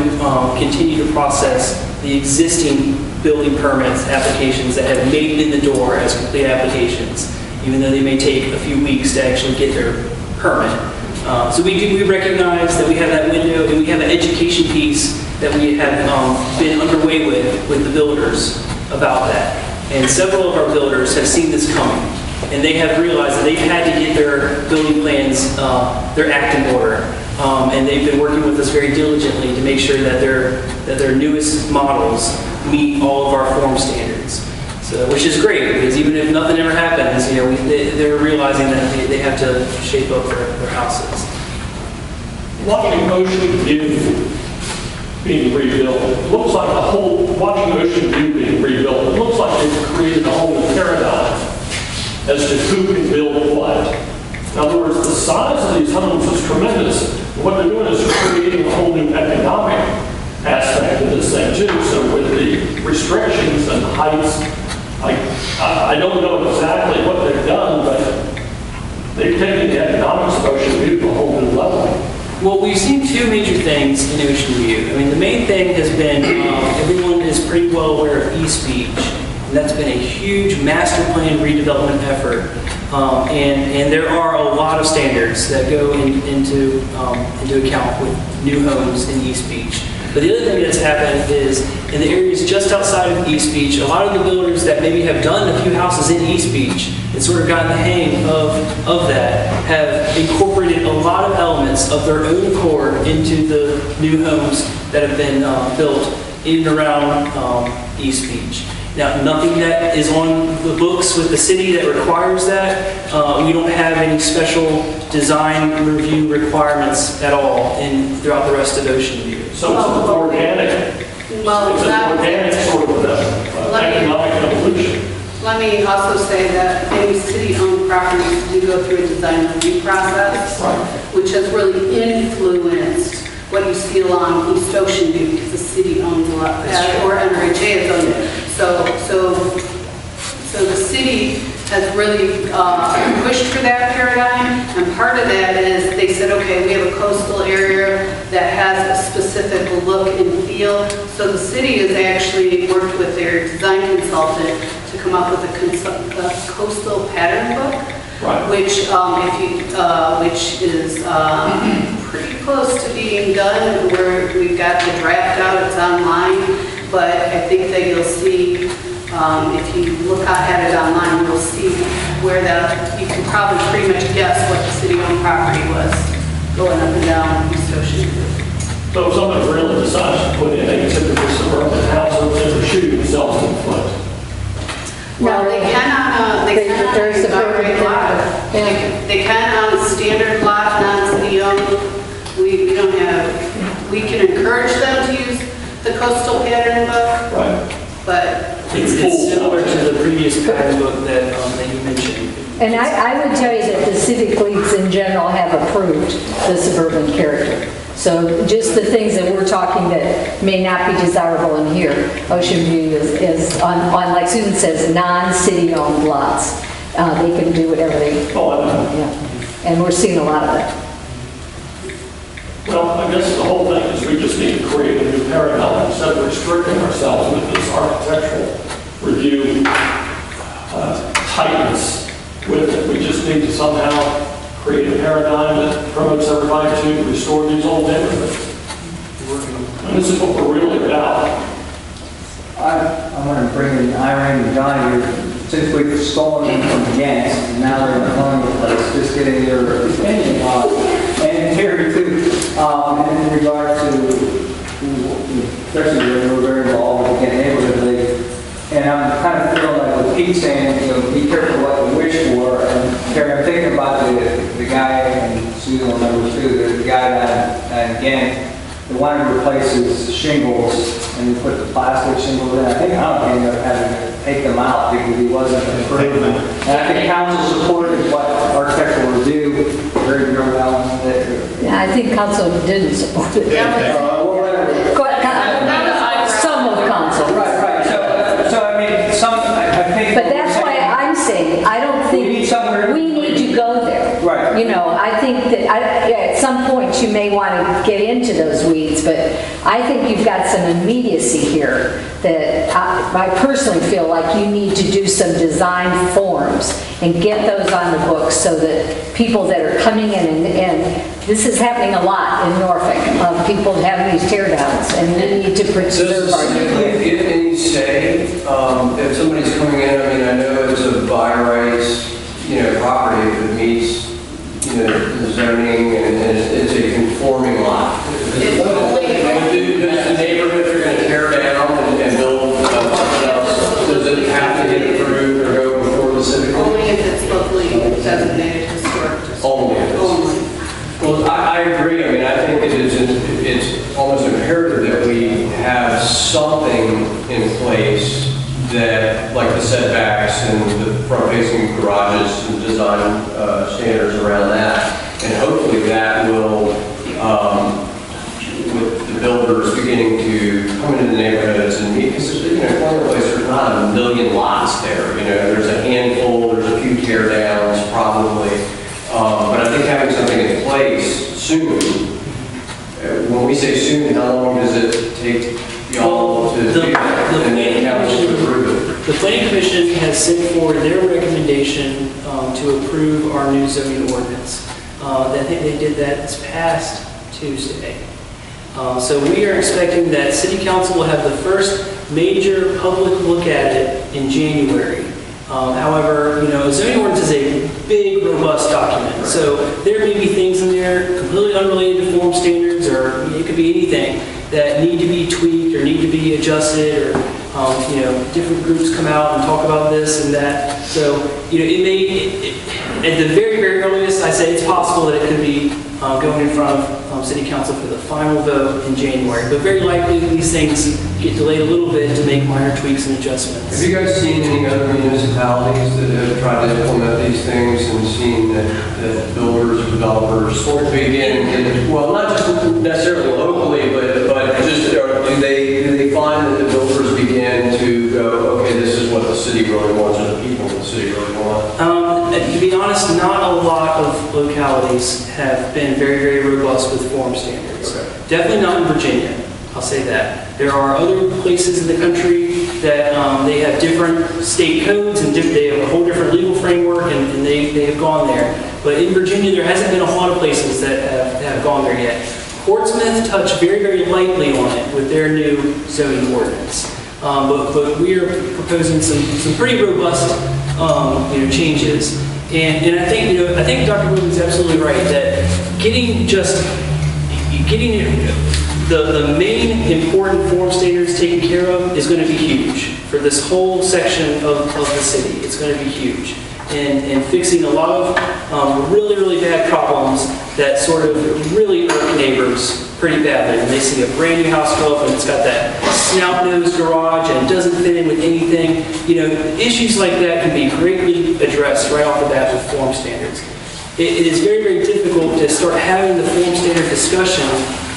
continue to process the existing building permits applications that have made it in the door as complete applications, even though they may take a few weeks to actually get their permit. So we recognize that we have that window, and we have an education piece that we have been underway with the builders about that. And several of our builders have seen this coming, and they have realized that they've had to get their building plans, their act in order. And they've been working with us very diligently to make sure that their newest models meet all of our form standards. So, which is great, because even if nothing ever happens, you know, they're realizing that they have to shape up their houses. Watching Ocean View being rebuilt, it looks like watching Ocean View being rebuilt, it looks like they've created a whole new paradigm as to who can build what. In other words, the size of these homes is tremendous. What they're doing is creating a whole new economic aspect of this thing too. So with the restrictions and heights, I don't know exactly what they've done, but they've taken the economics of Ocean View to a whole new level. Well, we've seen two major things in Ocean View. I mean, the main thing has been, everyone is pretty well aware of East Beach, and that's been a huge master plan redevelopment effort. And there are a lot of standards that go into account with new homes in East Beach. But the other thing that's happened is in the areas just outside of East Beach, a lot of the builders that maybe have done a few houses in East Beach and sort of gotten the hang of that have incorporated a lot of elements of their own accord into the new homes that have been built in and around East Beach. Now, nothing that is on the books with the city that requires that. We don't have any special design review requirements at all throughout the rest of Ocean View. So it's organic. Well, it's an organic sort of economic evolution. Let me also say that any city-owned properties do go through a design review process, which has really influenced what you see along East Ocean View, because the city owns a lot, or NRHA has owned it. So the city has really pushed for that paradigm, and part of that is they said, okay, we have a coastal area that has a specific look and feel. So the city has actually worked with their design consultant to come up with a coastal pattern book, which is pretty close to being done. We've got the draft out, it's online. But I think that you'll see, if you look at it online, you'll see where you can probably pretty much guess what the city-owned property was going up and down East Ocean. So if somebody really decides to put in a typical suburban house over there to shoot themselves in the foot. Well, they can on a suburban lot. They can on a standard lot, non-city-owned. We can encourage them to use the coastal pattern book, but it's similar to the previous pattern book that you mentioned. And I would tell you that the civic leagues in general have approved the suburban character. So just the things that we're talking that may not be desirable in here, Ocean View is on like Susan says, non-city owned lots. They can do whatever they want. Yeah. And we're seeing a lot of that. Well, I guess the whole thing is we just need to create a new paradigm instead of restricting ourselves with this architectural review tightness with it. We just need to somehow create a paradigm that promotes everybody to restore these old neighborhoods. And this is what we're really about. I want to bring in Irene and John here. Since we've stolen them from Ghent, and now they're in the Colonial place, just getting their opinion on and here too, in regard to, especially when we were very involved with the Ghent neighborhood league. And I'm kind of feeling like what Pete's saying, be careful what you wish for. And Terry, I'm thinking about the guy, and Susan will remember too, the guy that Ghent, they wanted to replace his shingles, and they put the plastic shingles in. I think I ended up having to take them out because he wasn't approved. And I think council supported what architectural review very well. Yeah, I think council didn't support it. Some of council. Right. So I mean, I think. But that's why I'm saying I don't think we need to go there. Right. You know, I think that at some point you may want to get into those weeds, but I think you've got some immediacy here that I personally feel like you need to do some design forms and get those on the books so that people that are coming in, and this is happening a lot in Norfolk, of people having these tear downs, and we need to preserve our neighborhood. Give any say, if somebody's coming in, I mean, I know it's a by rights, property that meets, the zoning, and it's a conforming lot. Does the neighborhood they're going to tear down and build something else, does it have to get approved or go before the Civic? Only if it's locally designated historic district. Only. Well, I agree. I mean, I think it's almost imperative that we have something in place that, like the setbacks and the front-facing garages and design standards around that, and hopefully that will, with the builders beginning to come into the neighborhoods and meet, because Colonial Place, there's not a million lots there. There's a handful, there's a few tear downs probably. But I think having something in place soon, when we say soon, how long does it take y'all to do that? And then council to approve it? The Planning Commission has sent forward their recommendation to approve our new zoning ordinance. I think they did that this past Tuesday. So we are expecting that City Council will have the first major public look at it in January. However, a zoning ordinance is a big, robust document. So there may be things in there completely unrelated to form standards, or it could be anything that need to be tweaked or need to be adjusted, or different groups come out and talk about this and that. So it may, at the very, very earliest, I say it's possible that it could be going in front of City Council for the final vote in January. But very likely these things get delayed a little bit to make minor tweaks and adjustments. Have you guys seen any other municipalities that have tried to implement these things and seen that builders or developers begin, well, not just necessarily locally, but just do they find that the builders begin to go, okay, this is what the city really wants, or the people in the city really want? To be honest, not a lot of localities have been very, very robust with form standards. Okay. Definitely not in Virginia, I'll say that. There are other places in the country that they have different state codes and they have a whole different legal framework, and they have gone there. But in Virginia, there hasn't been a lot of places that have gone there yet. Portsmouth touched very, very lightly on it with their new zoning ordinance. But we are proposing some pretty robust changes. And I think Dr. Williams is absolutely right that getting the main important form standards taken care of is going to be huge for this whole section of the city. It's going to be huge. And fixing a lot of really, really bad problems that sort of really irk neighbors pretty badly. When they see a brand new house go up and it's got that snout-nosed garage and it doesn't fit in with anything, issues like that can be greatly addressed right off the bat with form standards. It is very, very difficult to start having the form standard discussion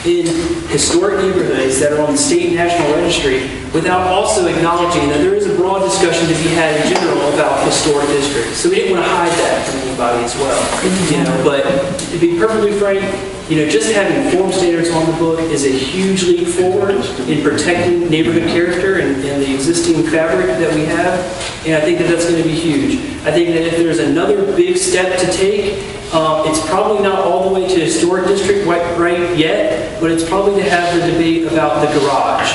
in historic neighborhoods that are on the state and national registry without also acknowledging that there is a broad discussion to be had in general about historic districts. So we didn't want to hide that from anybody as well. But to be perfectly frank, just having form standards on the book is a huge leap forward in protecting neighborhood character and the existing fabric that we have. And I think that that's going to be huge. I think that if there's another big step to take, it's probably not all the way to historic district right yet, but it's probably to have the debate about the garage.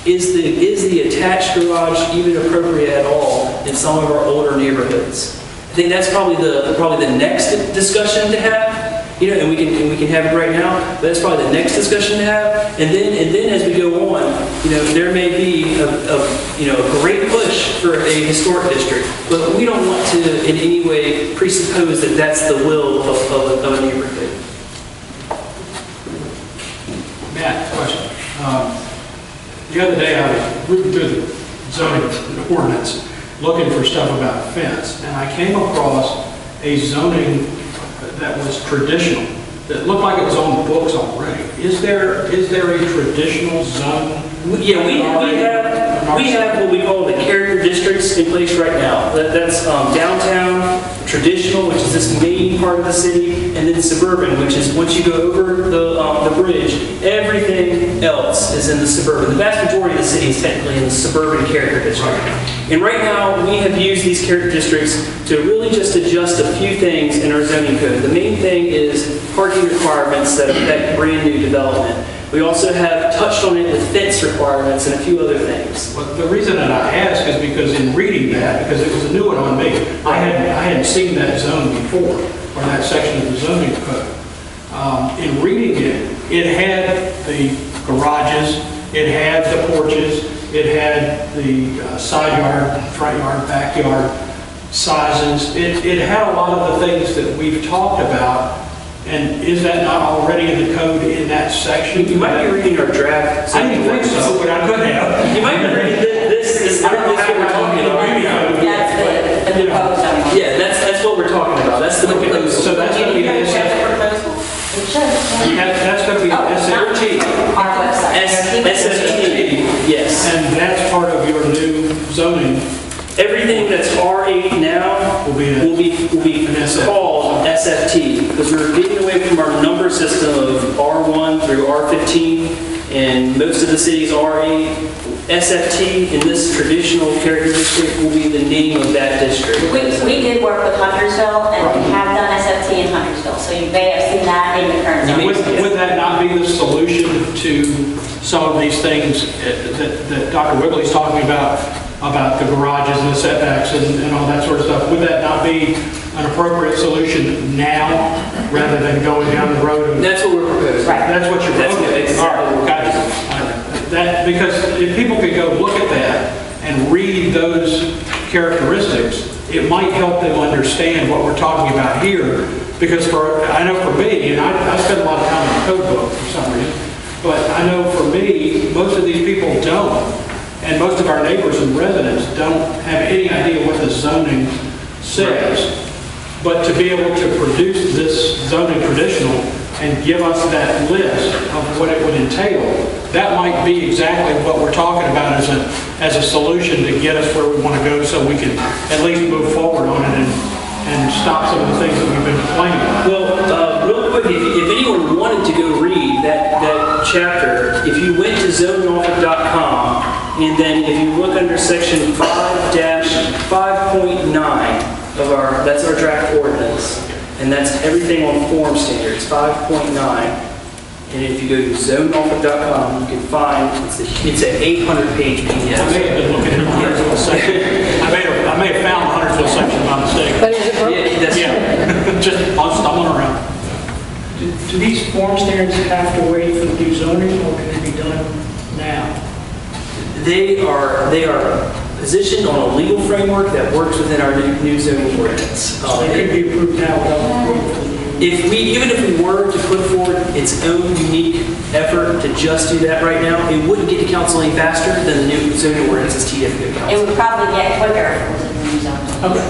Is the attached garage even appropriate at all in some of our older neighborhoods? I think that's probably the next discussion to have. And we can have it right now, but that's probably the next discussion to have. And then as we go on, there may be a great push for a historic district, but we don't want to in any way presuppose that that's the will of a neighborhood. Matt, question. The other day I was reading through the zoning ordinance looking for stuff about a fence, and I came across a zoning that was traditional, that looked like it was on the books already. Is there a traditional zone? Yeah, we have what we call the character districts in place right now. That's downtown, traditional, which is this main part of the city, and then suburban, which is once you go over the bridge, everything else is in the suburban. The vast majority of the city is technically in the suburban character district. And right now, we have used these character districts to really just adjust a few things in our zoning code. The main thing is parking requirements that affect brand new development. We also have touched on it with fence requirements and a few other things. Well, the reason that I ask is because in reading that, because it was a new one on me, I hadn't seen that zone before, or that section of the zoning code. In reading it, it had the garages, it had the porches, it had the side yard, front yard, backyard sizes. It had a lot of the things that we've talked about. And is that not already in the code in that section? You might be reading our draft. I didn't think so, but I could have. You might be reading this. I don't know what we're talking about. That's the proposed one. Yeah, that's what we're talking about. That's the proposal. So that's going to be the That's going to be the SFT. Our website. SFT, yes. And that's part of your new zoning. Everything that's R8 now will be called SFT, because we're getting away from our number system of R1 through R15, and most of the cities R8. SFT in this traditional character district will be the name of that district. We did work with Huntersville, and we have done SFT in Huntersville, so you may have seen that in the current zone. Would that not be the solution to some of these things that Dr. Wigley's talking about the garages and the setbacks and all that sort of stuff? Would that not be an appropriate solution now rather than going down the road? That's what we're proposing. Right. That's what you're proposing? Exactly. All right, gotcha. Because if people could go look at that and read those characteristics, it might help them understand what we're talking about here. Because I know for me, and I spend a lot of time in the code book for some reason, but I know for me, most of these people don't. And most of our neighbors and residents don't have any idea what the zoning says. But to be able to produce this zoning traditional and give us that list of what it would entail, that might be exactly what we're talking about as a solution to get us where we want to go, so we can at least move forward on it and stop some of the things that we've been complaining about. Well, real quick, if anyone wanted to go read that chapter, if you went to zonenorfolk.com, and then if you look under section 5-5.9 of that's our draft ordinance, and that's everything on form standards, 5.9. And if you go to zonenorfolk.com, you can find, it's an 800-page PDF. I may have been looking at the Huntersville section. I may have found the Huntersville section by mistake. But is it broken? Yeah, just stumbling around. Do these form standards have to wait for the new zoning, or can it be done now? They are positioned on a legal framework that works within our new zoning ordinance. So they could be approved now without approval. Even if we were to put forward its own unique effort to just do that right now, it wouldn't get to council any faster than the new zoning ordinance's TDF go to council. It would probably get quicker if it was in the new zone. Okay.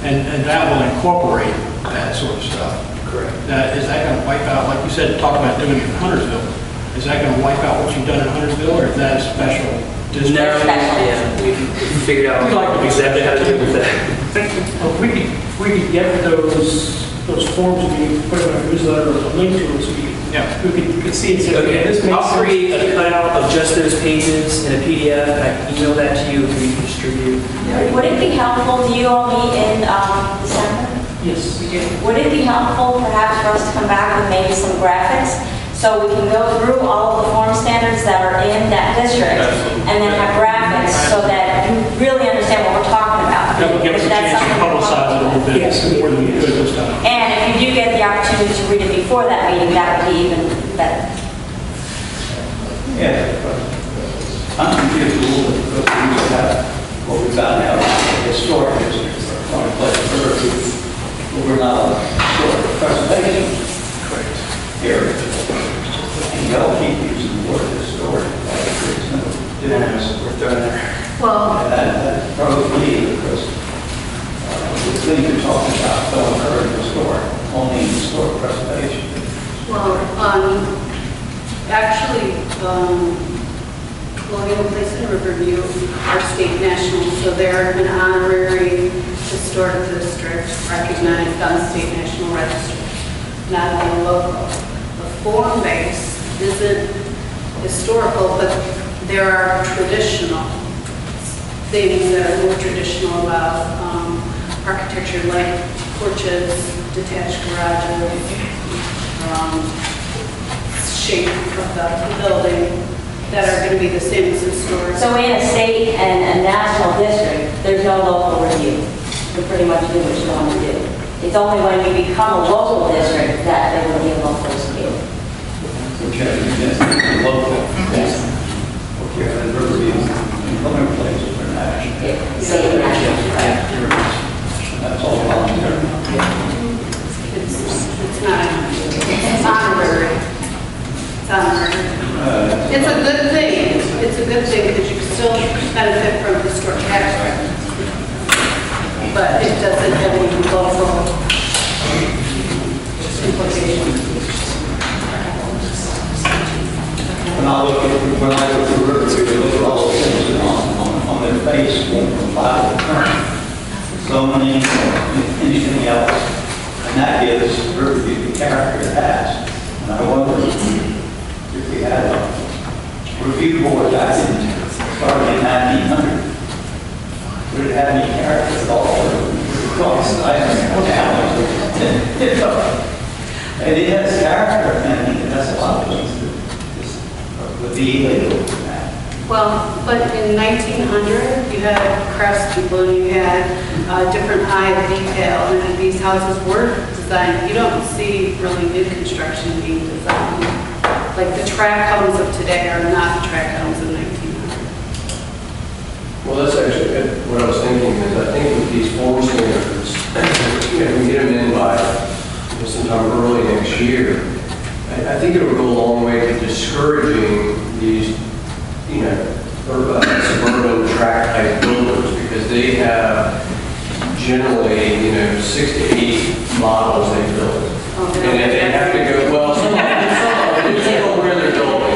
And that will incorporate that sort of stuff. Correct. Is that going to wipe out, like you said, talk about doing it in Huntersville, is that going to wipe out what you've done in Huntersville, or is that a special district? No, yeah, we figured out exactly how to do it with that. Well, if we could get those forms to be put in our newsletter or a link to it, so we could see it. Okay, This makes I'll sense. create a cutout of just those pages in a PDF, and I can email that to you if we distribute. Would it be helpful, do you all meet in December? Yes, we do. Would it be helpful perhaps for us to come back with maybe some graphics so we can go through all of the form standards that are in that district and then have graphics so that you really understand what we're talking about? That would give us a chance to publicize it a little bit more than we could this time. And if you do get the opportunity to read it before that meeting, that would be even better. Yeah, I'm confused a little bit because we used to have what we've got now, historic districts, on a place for Riverview, but we're not a historic preservation area. And y'all keep using the word historic, like there's no difference. We're throwing there. Well, And that throws me because the thing you're talking about don't occur in historic, only in historic preservation. well, actually, Colonial Place in Riverview are state national, so they're an honorary historic district recognized on the state national register, not only local. The form base isn't historical, but there are traditional things that are more traditional about architecture, like porches, detached garages, shape of the building, that are going to be the same as historic. So in a state and a national district, there's no local review. You pretty much do what you want to do. It's only when you become a local district that there will be a local review. Which has been local. Yes. Okay, and Riverview, and other places are national. State national, right. That's all voluntary. It's not, it's honorary. It's honorary. It's a good thing. It's a good thing because you can still benefit from historic tax revenues. But it doesn't have any local implications. When I look at Riverview, look at all the things on their face, one from 5 to current, zoning, anything else, and that gives Riverview the character it has. And I wonder if we had a review board back in, starting in 1900, would it have any character at all? And it has character, and it has a lot of things that would be illegal. Well, but in 1900, you had craftspeople, and you had different eye detail, and these houses were designed. You don't see really new construction being designed. Like the track homes of today are not the track homes of 1900. Well, that's actually what I was thinking, is I think with these form standards, if we get them in by sometime early next year, I think it would go a long way to discouraging these, suburban tract type builders, because they have generally, 6 to 8 models they build. And if they have to go, well, some of them, it depends on where they're building.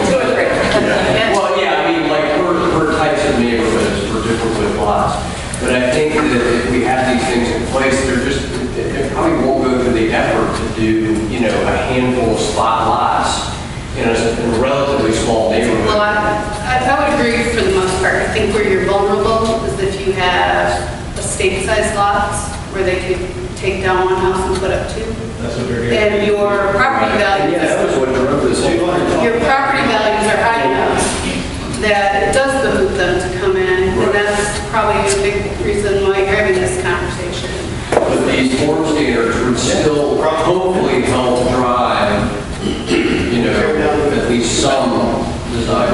Well, yeah, I mean, like, per types of neighborhoods, for different width lots. But I think that if we have these things in place, they probably won't go through the effort to do, a handful of spot lots, in a relatively small neighborhood. Well, I would agree for the most part. I think where you're vulnerable is if you have estate-sized lots where they could take down one house and put up 2. That's what they're And your property values. Yeah, that was what drove this. Your property values are high enough that it does behoove them to come in, and that's probably a big reason why you're having this conversation. But these form standards would still hopefully help drive, at least some design.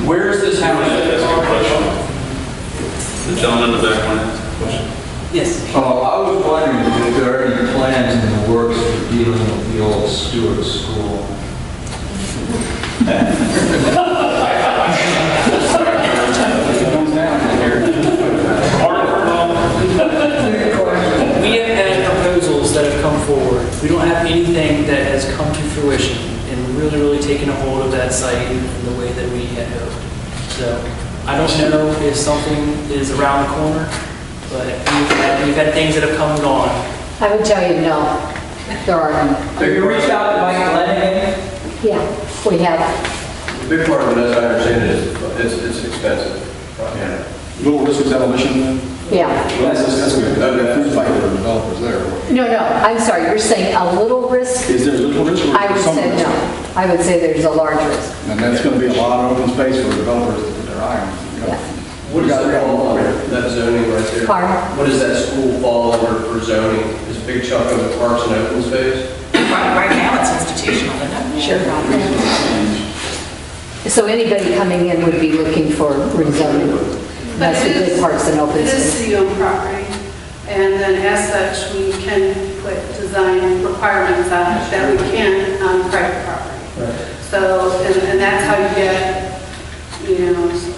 Where's this house? The gentleman in the back one has a question. Yes. I was wondering if there are any plans in the works for dealing with the old Stewart School. We have had proposals that have come forward. We don't have anything that has come to fruition and really taken a hold of that site in the way that we had hoped. So I don't know if something is around the corner, but we've had things that have come and gone. I would tell you no, there are none. So you reached out to Mike Lennon? Yeah, we have. The big part of it, as I understand it, is it's expensive. Yeah. Little risk of demolition then? Yeah. Well, that's good. Food fight for the developers there. No, I'm sorry, you're saying a little risk? Is there a little risk? Or I would some say risk? no. I would say there's a large risk. And that's going to be a lot of open space for developers to put their eye on. What does that fall under, that zoning right there? Pardon? What does that school fall under for zoning? Is a big chunk of the parks and open space? Right now, it's institutional, isn't it? Sure. So anybody coming in would be looking for rezoning. That's the good parts and open It is space. city-owned property, and then as such, we can put design requirements on it that we can on private property. So, and that's how you get,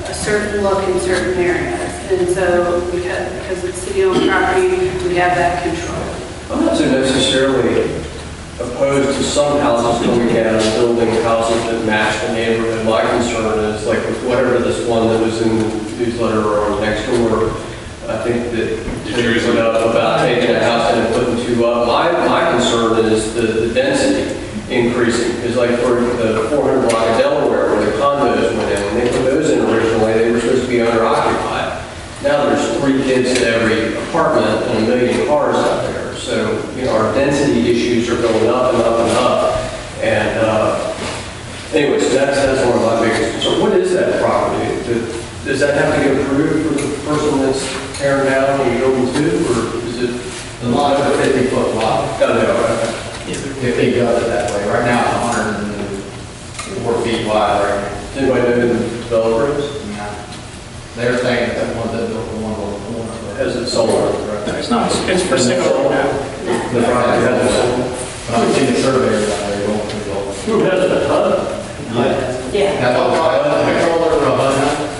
a certain look in certain areas. And so, because it's city-owned property, we have that control. I'm not so necessarily opposed to some houses coming down and building houses that match the neighborhood. My concern is, like, with whatever this one that was in the newsletter or next door, I think that you put up about taking a house down and putting two up. My concern is the density increasing. Because like for the 400 block of Delaware where the condos went in, when they put those in originally, they were supposed to be owner occupied. Now there's 3 kids to every apartment and 1 million cars out there. So, you know, our density issues are going up and up and up. And anyway, so that's one of my biggest concerns. What is that property? Does that have to get approved for the person that's tearing down and building two, or is it? The lot is a 50-foot lot. Oh, no, If they got it that way. Right now, it's 104 feet wide right now. does anybody know who the developer is? They're saying that one that built the one on the corner. Has it sold? It's not, it's for sale now. The property hasn't sold? But I've seen the surveyor down there going through the whole. Who has the HUD? Yeah. That's all right. Controller for a HUD.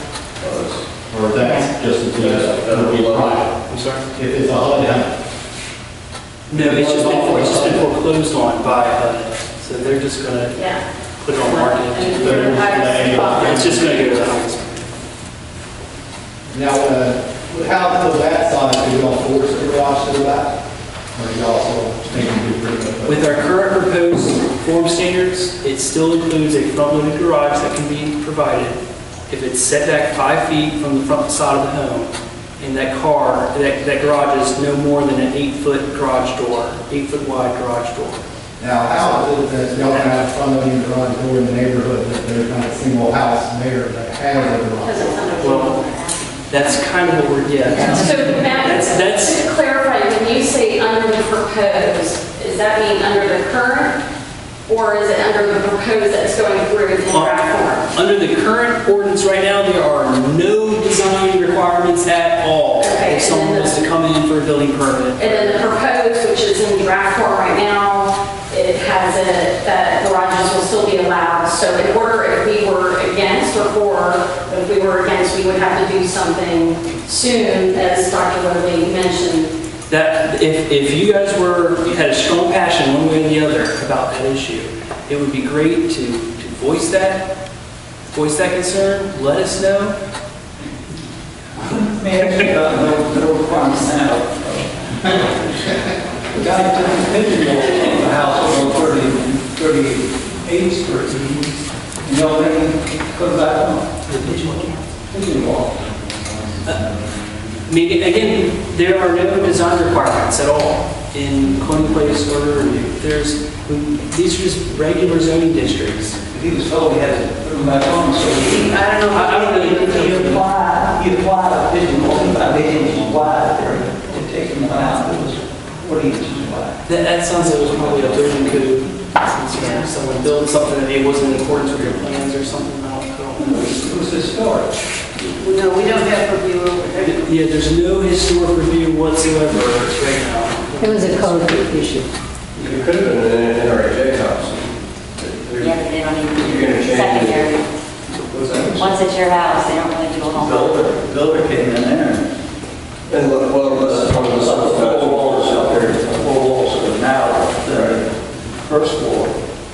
Or that's just a that'll be private. I'm sorry? If it's a HUD, No, it's just been foreclosed on by HUD, so they're just gonna Yeah. put it on the market. And we're the highest spot. It's just gonna go to the highest. now, how to that size, do y'all force the garage to the back? Or do y'all also making do pretty much? With our current proposed form standards, it still includes a front-loaded garage that can be provided if it's set back 5 feet from the front side of the home, and that garage is no more than an 8-foot garage door, 8-foot wide garage door. Now, how is it that y'all have front of the garage door in the neighborhood that there's not a single house there that has a garage? Because it's under. Well, that's kind of what we're, yeah. So Matt, That's just to clarify, when you say under the proposed, does that mean under the current? Or is it under the proposed that's going through in draft form? Under the current ordinance right now, there are no design requirements at all. Okay, If someone was to come in for a building permit. And then the proposed, which is in draft form right now, it has it that garages will still be allowed. So in order, if we were against or for, if we were against, we would have to do something soon, as Dr. Woodley mentioned. That if you guys had a strong passion one way or the other about that issue, it would be great to voice that concern. Let us know. Man, no requirements now. The guy took a picture of the house on 38th Street. You know, then he put it back on. Pigeon wall. I mean, again, there are no design requirements at all in Colonial Place or Riverview. These are just regular zoning districts. He was told he had to put them back on, so I don't know. he applied a pigeon wall about 8 inches wide there to take them out. It was 40 inches wide. That sounds like it was probably a building code. Since someone built something that maybe wasn't in accordance with your plans or something. I don't know. It was historic. No, we don't have review over there. Yeah, there's no historic review whatsoever right now. It was a code issue. It could have been an NRHA house. Yeah, but they don't You're even gonna change secondary. it. What's that? Once it's your house, they don't really do a home. Builder came in there. And well, this is one of the Four walls up there, 4 walls that are now the first floor.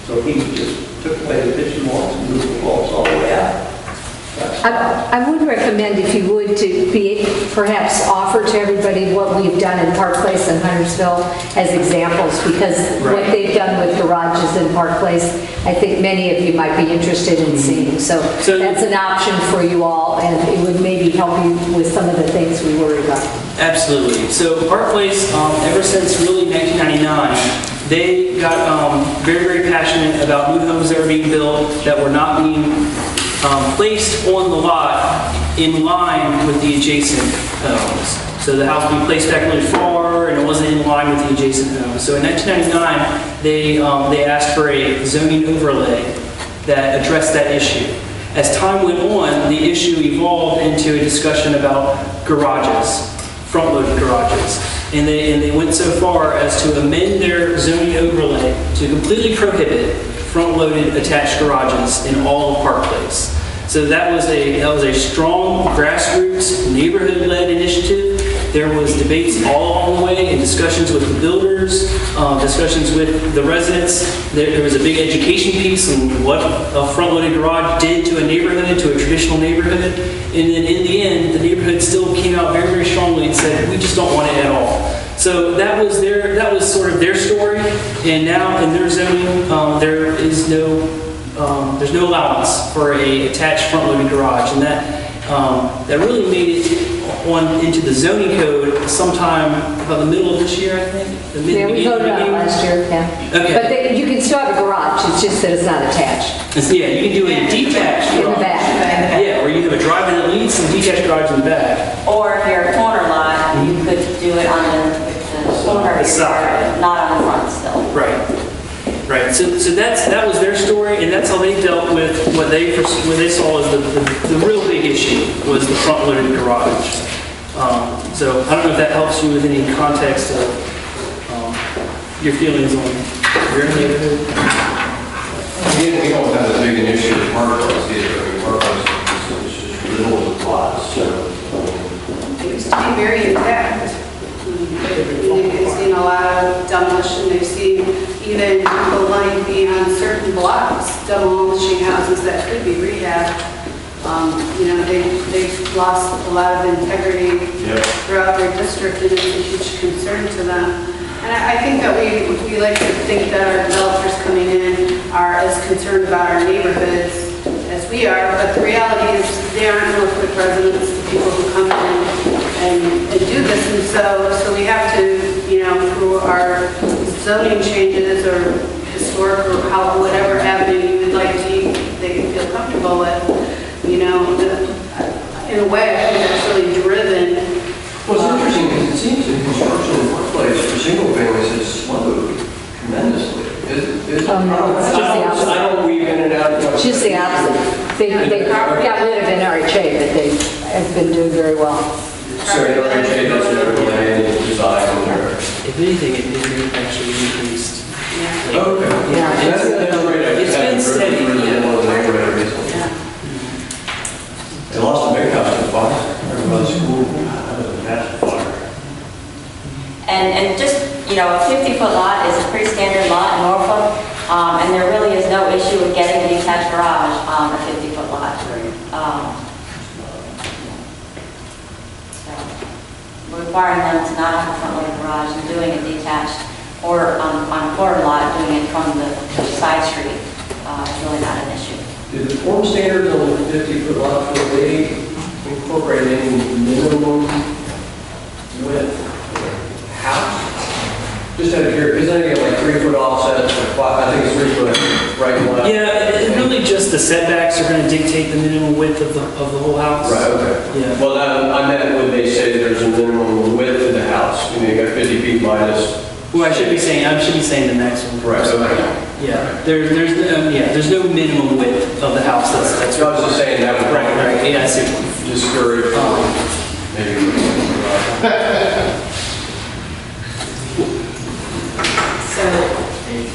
So he just took away the pigeon walls and moved the walls all the way out. I would recommend, if you would, to be perhaps offer to everybody what we've done in Park Place and Huntersville as examples, because what they've done with garages in Park Place, I think many of you might be interested in seeing. So that's an option for you all, and it would maybe help you with some of the things we worry about. Absolutely. So Park Place, ever since really 1999, they got very, very passionate about new homes that were being built that were not being placed on the lot in line with the adjacent homes. So the house would be placed back really far and it wasn't in line with the adjacent homes. So in 1999, they asked for a zoning overlay that addressed that issue. As time went on, the issue evolved into a discussion about garages, front-loaded garages. And they went so far as to amend their zoning overlay to completely prohibit front-loaded attached garages in all of Park Place. So that was a strong grassroots neighborhood-led initiative. There was debates all along the way and discussions with the builders, discussions with the residents. There was a big education piece on what a front-loaded garage did to a neighborhood, to a traditional neighborhood. And then in the end, the neighborhood still came out very, very strongly and said, we just don't want it at all. So that was sort of their story. And now in their zoning, there's no allowance for a attached front-loaded garage. And that really made it into the zoning code sometime about the middle of this year, I think. Yeah, we voted on it last year, yeah. Okay. But you can still have a garage, it's just that it's not attached. Yeah, you can do a detached In the garage. back. Yeah, or you have a drive-in that leads and detached garage in the back. Or if you're a corner lot, you could do it on the corner of your yard, not on the front still. Right. Right. So that was their story, and that's how they dealt with what they saw as the real big issue was the front-loaded garage. So I don't know if that helps you with any context of your feelings on your neighborhood. We don't have a big initiative with park lots either. I mean, park lots is just little of the plots, so. It used to be very intact. They've seen a lot of demolition. They've seen even people wanting to be on certain blocks, demolishing houses that could be rehabbed. They've lost a lot of integrity throughout their district, and it's a huge concern to them. And I think that we like to think that our developers coming in are as concerned about our neighborhoods as we are, but the reality is they aren't Northwood residents, the people who come in and do this. And so we have to, through our zoning changes or historic or whatever avenue you would like to, they can feel comfortable with, in a way, I think that's really driven. Well, it's interesting because it seems in construction and workplace for single families has slowed tremendously. Oh, no, it's just the opposite. I don't weave in and out. It's just the opposite. They got rid of NRHA, but they have been doing very well. So NRHA doesn't overlay any design on there. If anything, it actually increased. Okay. Yeah. That's great. It's been steady. They lost a big house to the fire. Everybody's cool. That's fire. And just, a 50-foot lot is a pretty standard lot in Norfolk, and there really is no issue with getting a detached garage on a 50-foot lot. So requiring them to not have a front-loaded garage and doing a detached, or on a corner lot, doing it from the side street is really not an issue. Did the form standards on the 50-foot lot, did they incorporate any minimum width house? Just out of curiosity, isn't it like 3-foot offsets or 5? I think it's 3-foot right and left. Yeah, really just the setbacks are going to dictate the minimum width of the whole house. Right, okay. Yeah. Well, I meant when they say there's a minimum width of the house. You got 50 feet minus. Well, I should be saying the maximum. Right, okay. Yeah, there's no minimum width of the house. That's So I was just saying that would right. Yeah, I see. Discourage maybe.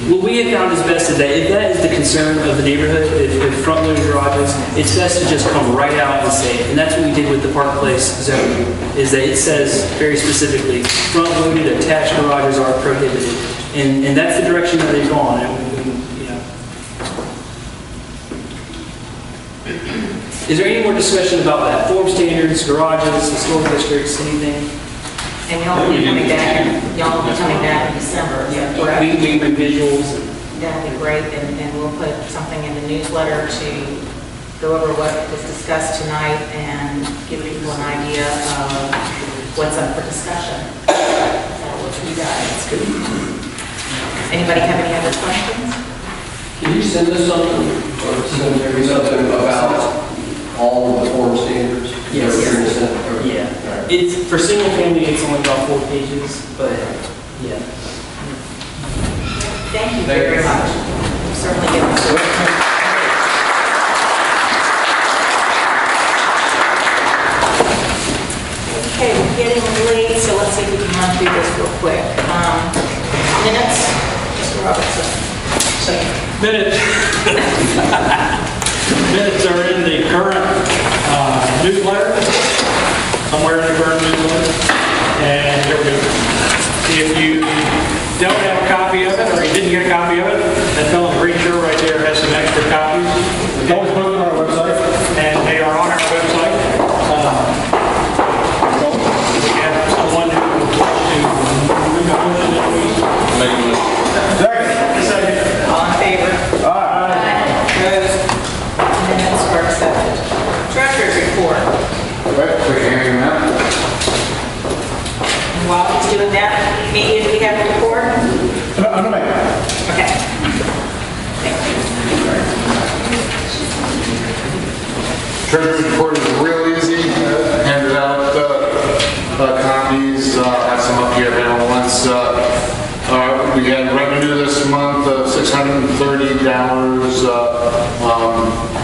What we have found is best today, if that is the concern of the neighborhood, if front-loaded garages, it's best to just come right out and say it. And that's what we did with the Park Place zone, is that it says very specifically, front-loaded attached garages are prohibited. And that's the direction that they've gone. Is there any more discussion about that? Form standards, garages, historic districts, anything? And y'all will be coming back in December. We bring visuals. That'd be great, and we'll put something in the newsletter to go over what was discussed tonight and give people an idea of what's up for discussion. That'll work for you guys. Anybody have any other questions? Can you send us something, or send me something about all of the form standards? Yes. Yeah. It's for single family. It's only about 4 pages, but yeah. Thank you very much. We'll certainly get this. Okay, we're getting late, so let's see if we can run through this real quick. Minutes, Mr. Robertson. Minutes are in the current If you don't have a copy of it, or you didn't get a copy of it, that fellow in the green shirt right there has some extra copies. It's always posted on our website. And they are on our website. We have someone who would like to make a motion that we... Second. All in favor? Aye. Opposed? Minutes are accepted. Treasurer's report. Quick hearing now. And while he's doing that, media, do we have a report? No, ma'am. Okay. Thank you. Treasurer's report is real easy. Handed out copies. Have some up here now. Once we had revenue this month of $630.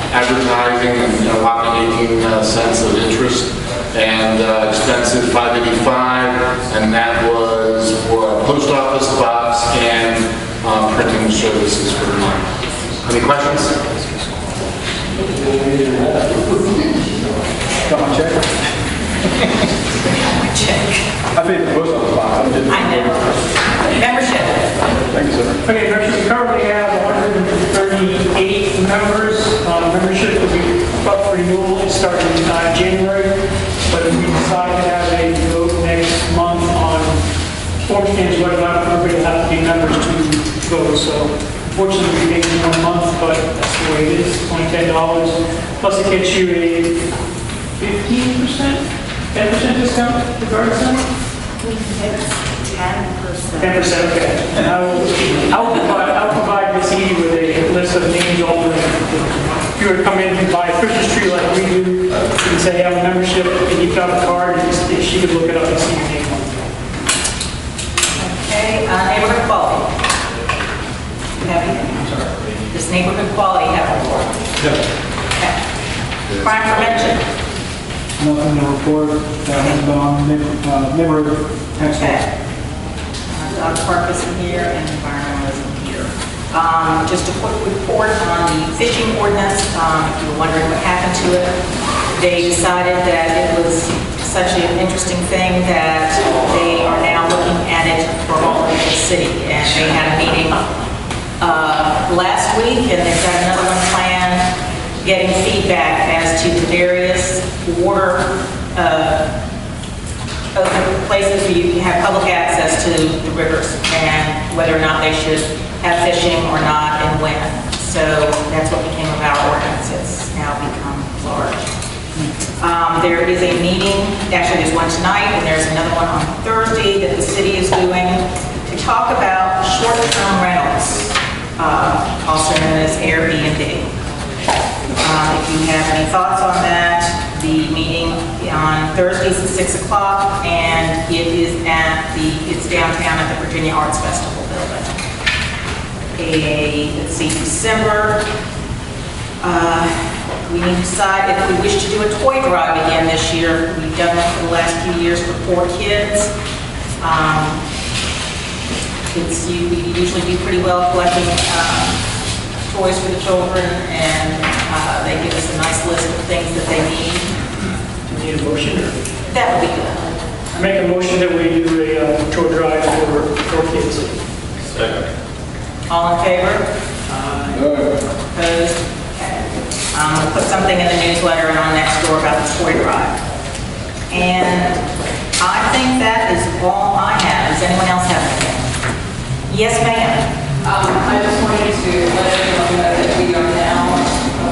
Advertising and a whopping 18 cents of interest, and expenses $585, and that was for a post office box and printing services for the month. Any questions? Got my check? I paid the post office box. I know. Membership. Thank you, sir. Okay, membership, we currently have 138 members. Membership will be up for renewal starting in January, but if we decide to have a vote next month on form stands, whether or not everybody will have to be members to vote. So unfortunately, we make it 1 month, but that's the way it is. It's only $10. Plus it gets you a 15%, 10% discount at the garden center? 10%, okay. And I'll provide Ms. Edie with a list of names all the. If you were to come in and buy a Christmas tree like we do, you can say, have a membership, and you got a card, and she could look it up and see your name on it. Okay, neighborhood quality. You have anything? Does neighborhood quality have a report? No. Okay. Crime prevention. Nothing to report. That has been on neighborhood tax. Okay. Dog park is in here and environmentalism here. Just a quick report on the fishing ordinance. If you were wondering what happened to it, they decided that it was such an interesting thing that they are now looking at it for all of the city. And they had a meeting last week, and they've got another one planned, getting feedback as to the various water places where you have public access to the rivers, and whether or not they should have fishing or not, and when. So that's what became of our ordinance. It's now become large. There is a meeting, actually there's one tonight, and there's another one on Thursday that the city is doing to talk about short-term rentals, also known as Airbnb. If you have any thoughts on that, the meeting on Thursdays at 6 o'clock, and it's downtown at the Virginia Arts Festival building. Let's see, December, we need to decide if we wish to do a toy drive again this year. We've done it for the last few years for 4 kids. We usually do pretty well collecting toys for the children, and they give us a nice list of things that they need. Do you need a motion? That would be good. I make a motion that we do a tour drive for kids. Second. All in favor? Opposed? Okay. We'll put something in the newsletter and on next door about the toy drive. And I think that is all I have. Does anyone else have anything? Yes, ma'am. I just wanted to let everyone know that we are now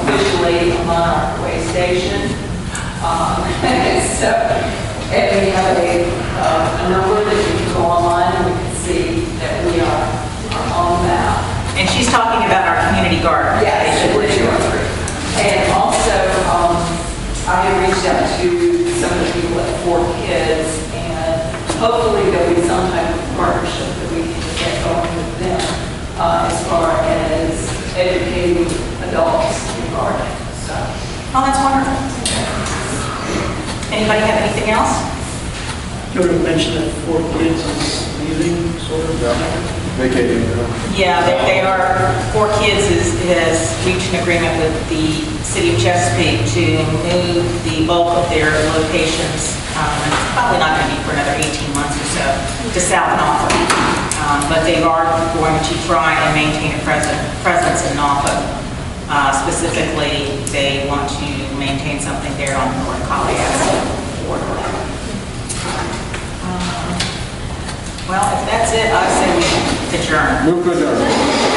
officially a Monarch Way station. And we have a number that you can go online and we can see that we are on the map. And she's talking about our community garden. Yes, and also I have reached out to some of the people at 4 Kids, and hopefully there'll be some type of partnership that we can get going with them as far as educating adults in gardening. So. Oh, that's wonderful. Anybody have anything else? You already mentioned that 4 Kids is leaving, sort of. Vacating. Yeah, they are, 4 Kids has reached an agreement with the city of Chesapeake to move the bulk of their locations. It's probably not going to be for another 18 months or so. to South Norfolk. But they are going to try and maintain a presence in Norfolk. Specifically, they want to maintain something there on the North Collias border. Well, if that's it, I say we adjourn. Move to adjourn.